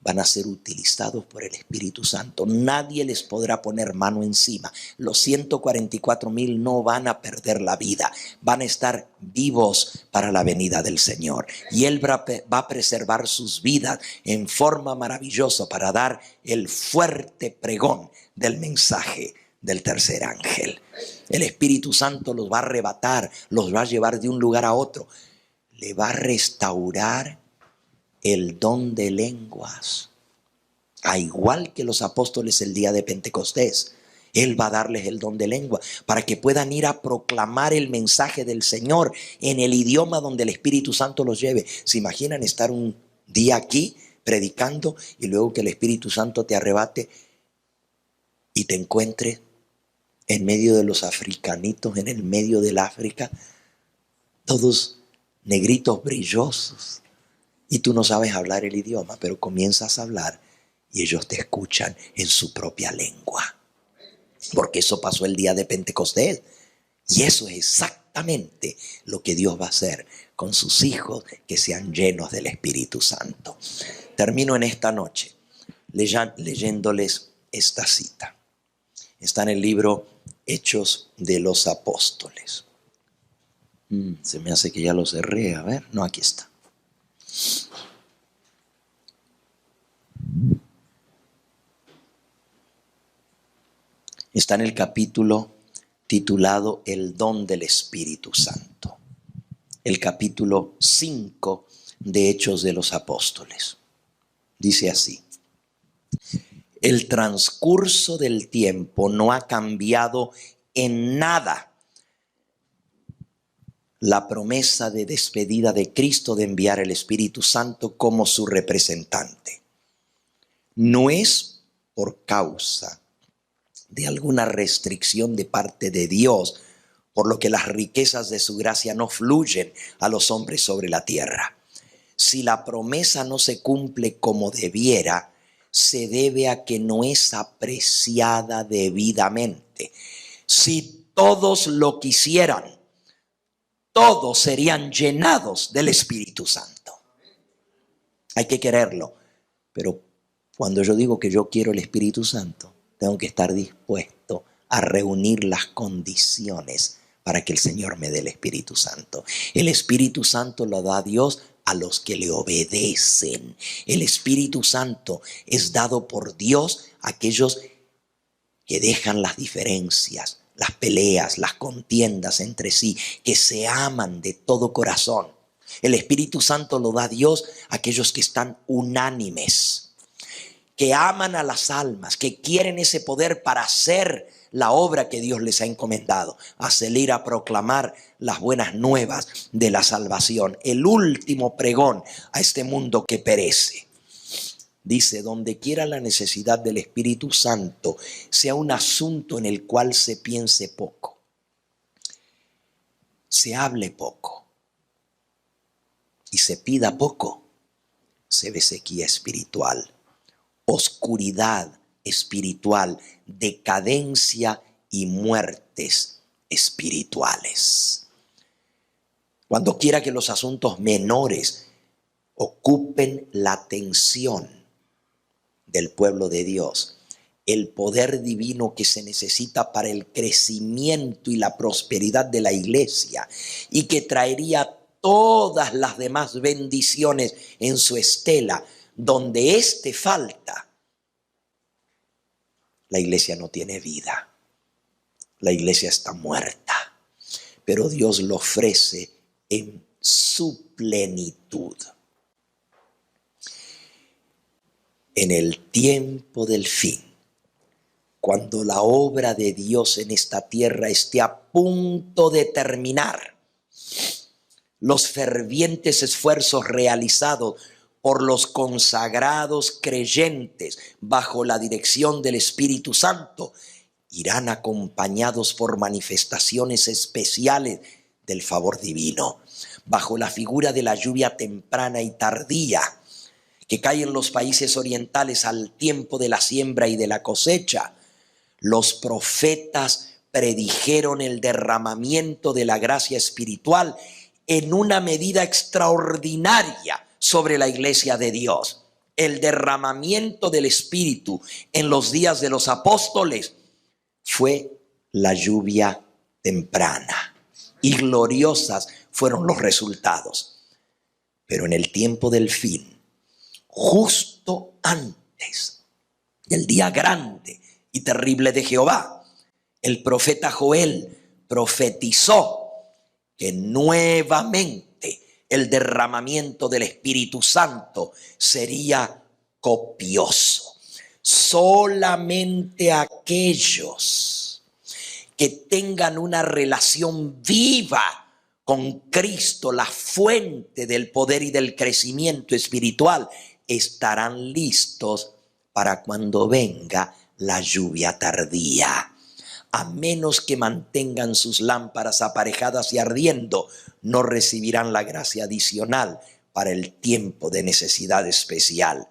van a ser utilizados por el Espíritu Santo. Nadie les podrá poner mano encima. Los 144,000 no van a perder la vida. Van a estar vivos para la venida del Señor. Y Él va a preservar sus vidas en forma maravillosa para dar el fuerte pregón del mensaje del tercer ángel. El Espíritu Santo los va a arrebatar, los va a llevar de un lugar a otro. Le va a restaurar el don de lenguas, a igual que los apóstoles el día de Pentecostés. Él va a darles el don de lengua para que puedan ir a proclamar el mensaje del Señor en el idioma donde el Espíritu Santo los lleve. ¿Se imaginan estar un día aquí predicando y luego que el Espíritu Santo te arrebate y te encuentre en medio de los africanitos, en el medio del África, todos negritos brillosos? Y tú no sabes hablar el idioma, pero comienzas a hablar y ellos te escuchan en su propia lengua. Porque eso pasó el día de Pentecostés. Y eso es exactamente lo que Dios va a hacer con sus hijos que sean llenos del Espíritu Santo. Termino en esta noche leyéndoles esta cita. Está en el libro Hechos de los Apóstoles. Se me hace que ya lo cerré. A ver, no, aquí está. Está en el capítulo titulado El don del Espíritu Santo. El capítulo 5 de Hechos de los Apóstoles. Dice así: el transcurso del tiempo no ha cambiado en nada la promesa de despedida de Cristo de enviar el Espíritu Santo como su representante. No es por causa de alguna restricción de parte de Dios, por lo que las riquezas de su gracia no fluyen a los hombres sobre la tierra. Si la promesa no se cumple como debiera, se debe a que no es apreciada debidamente. Si todos lo quisieran, todos serían llenados del Espíritu Santo. Hay que quererlo, pero cuando yo digo que yo quiero el Espíritu Santo, tengo que estar dispuesto a reunir las condiciones para que el Señor me dé el Espíritu Santo. El Espíritu Santo lo da Dios a los que le obedecen. El Espíritu Santo es dado por Dios a aquellos que dejan las diferencias, las peleas, las contiendas entre sí, que se aman de todo corazón. El Espíritu Santo lo da Dios a aquellos que están unánimes, que aman a las almas, que quieren ese poder para hacer la obra que Dios les ha encomendado, a salir a proclamar las buenas nuevas de la salvación, el último pregón a este mundo que perece. Dice, donde quiera la necesidad del Espíritu Santo sea un asunto en el cual se piense poco, se hable poco y se pida poco, se ve sequía espiritual, oscuridad espiritual, decadencia y muertes espirituales. Cuando quiera que los asuntos menores ocupen la atención del pueblo de Dios, el poder divino que se necesita para el crecimiento y la prosperidad de la iglesia y que traería todas las demás bendiciones en su estela, donde éste falta, la iglesia no tiene vida, la iglesia está muerta, pero Dios lo ofrece en su plenitud. En el tiempo del fin, cuando la obra de Dios en esta tierra esté a punto de terminar, los fervientes esfuerzos realizados por los consagrados creyentes bajo la dirección del Espíritu Santo irán acompañados por manifestaciones especiales del favor divino, bajo la figura de la lluvia temprana y tardía que cae en los países orientales al tiempo de la siembra y de la cosecha. Los profetas predijeron el derramamiento de la gracia espiritual en una medida extraordinaria sobre la iglesia de Dios. El derramamiento del Espíritu en los días de los apóstoles fue la lluvia temprana y gloriosas fueron los resultados. Pero en el tiempo del fin, justo antes del día grande y terrible de Jehová, el profeta Joel profetizó que nuevamente el derramamiento del Espíritu Santo sería copioso. Solamente aquellos que tengan una relación viva con Cristo, la fuente del poder y del crecimiento espiritual, estarán listos para cuando venga la lluvia tardía. A menos que mantengan sus lámparas aparejadas y ardiendo, no recibirán la gracia adicional para el tiempo de necesidad especial.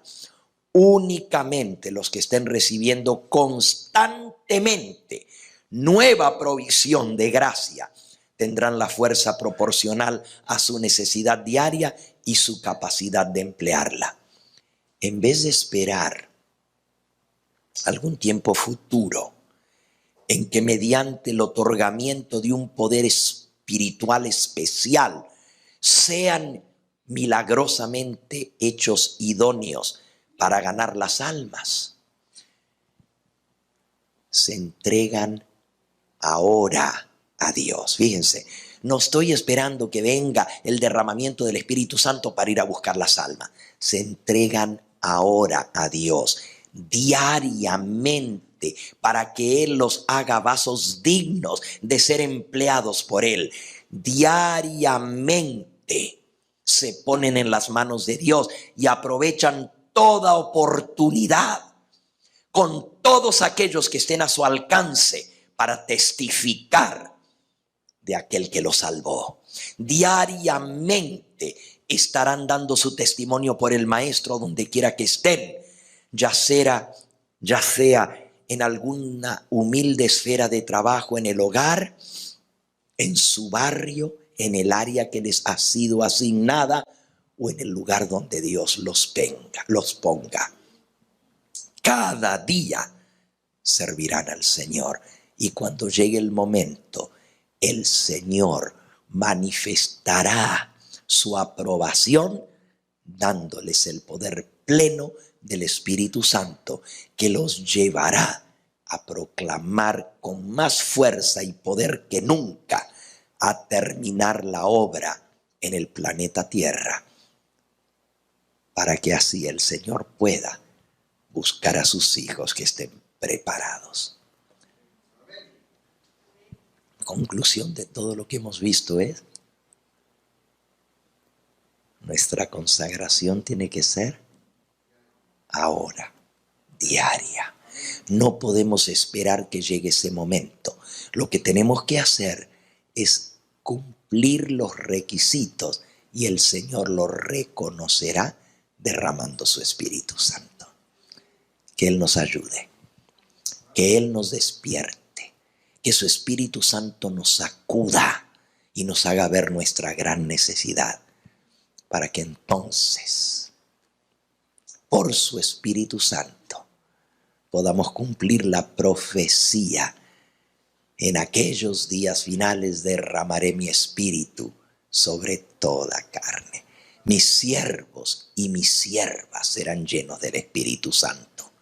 Únicamente los que estén recibiendo constantemente nueva provisión de gracia tendrán la fuerza proporcional a su necesidad diaria y su capacidad de emplearla. En vez de esperar algún tiempo futuro en que mediante el otorgamiento de un poder espiritual especial sean milagrosamente hechos idóneos para ganar las almas. Se entregan ahora a Dios. Fíjense, no estoy esperando que venga el derramamiento del Espíritu Santo para ir a buscar las almas. Se entregan ahora a Dios diariamente para que Él los haga vasos dignos de ser empleados por Él. Diariamente se ponen en las manos de Dios y aprovechan toda oportunidad con todos aquellos que estén a su alcance para testificar de aquel que los salvó. Diariamente estarán dando su testimonio por el Maestro donde quiera que estén, ya sea en alguna humilde esfera de trabajo en el hogar, en su barrio, en el área que les ha sido asignada o en el lugar donde Dios los ponga. Cada día servirán al Señor y cuando llegue el momento, el Señor manifestará su aprobación dándoles el poder pleno del Espíritu Santo que los llevará a proclamar con más fuerza y poder que nunca a terminar la obra en el planeta Tierra, para que así el Señor pueda buscar a sus hijos que estén preparados. Conclusión de todo lo que hemos visto es: nuestra consagración tiene que ser ahora, diaria. No podemos esperar que llegue ese momento. Lo que tenemos que hacer es cumplir los requisitos y el Señor lo reconocerá derramando su Espíritu Santo. Que Él nos ayude, que Él nos despierte, que su Espíritu Santo nos sacuda y nos haga ver nuestra gran necesidad, para que entonces, por su Espíritu Santo, podamos cumplir la profecía: en aquellos días finales derramaré mi espíritu sobre toda carne. Mis siervos y mis siervas serán llenos del Espíritu Santo.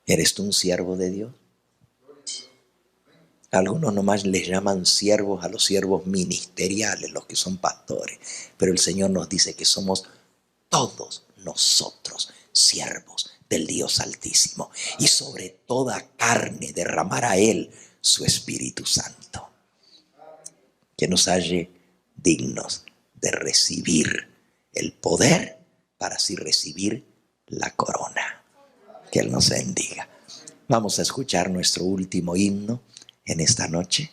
¿Eres tú un siervo de Dios? Algunos nomás les llaman siervos a los siervos ministeriales, los que son pastores. Pero el Señor nos dice que somos todos nosotros siervos del Dios Altísimo. Y sobre toda carne derramará Él su Espíritu Santo. Que nos halle dignos de recibir el poder para así recibir la corona. Que Él nos bendiga. Vamos a escuchar nuestro último himno en esta noche.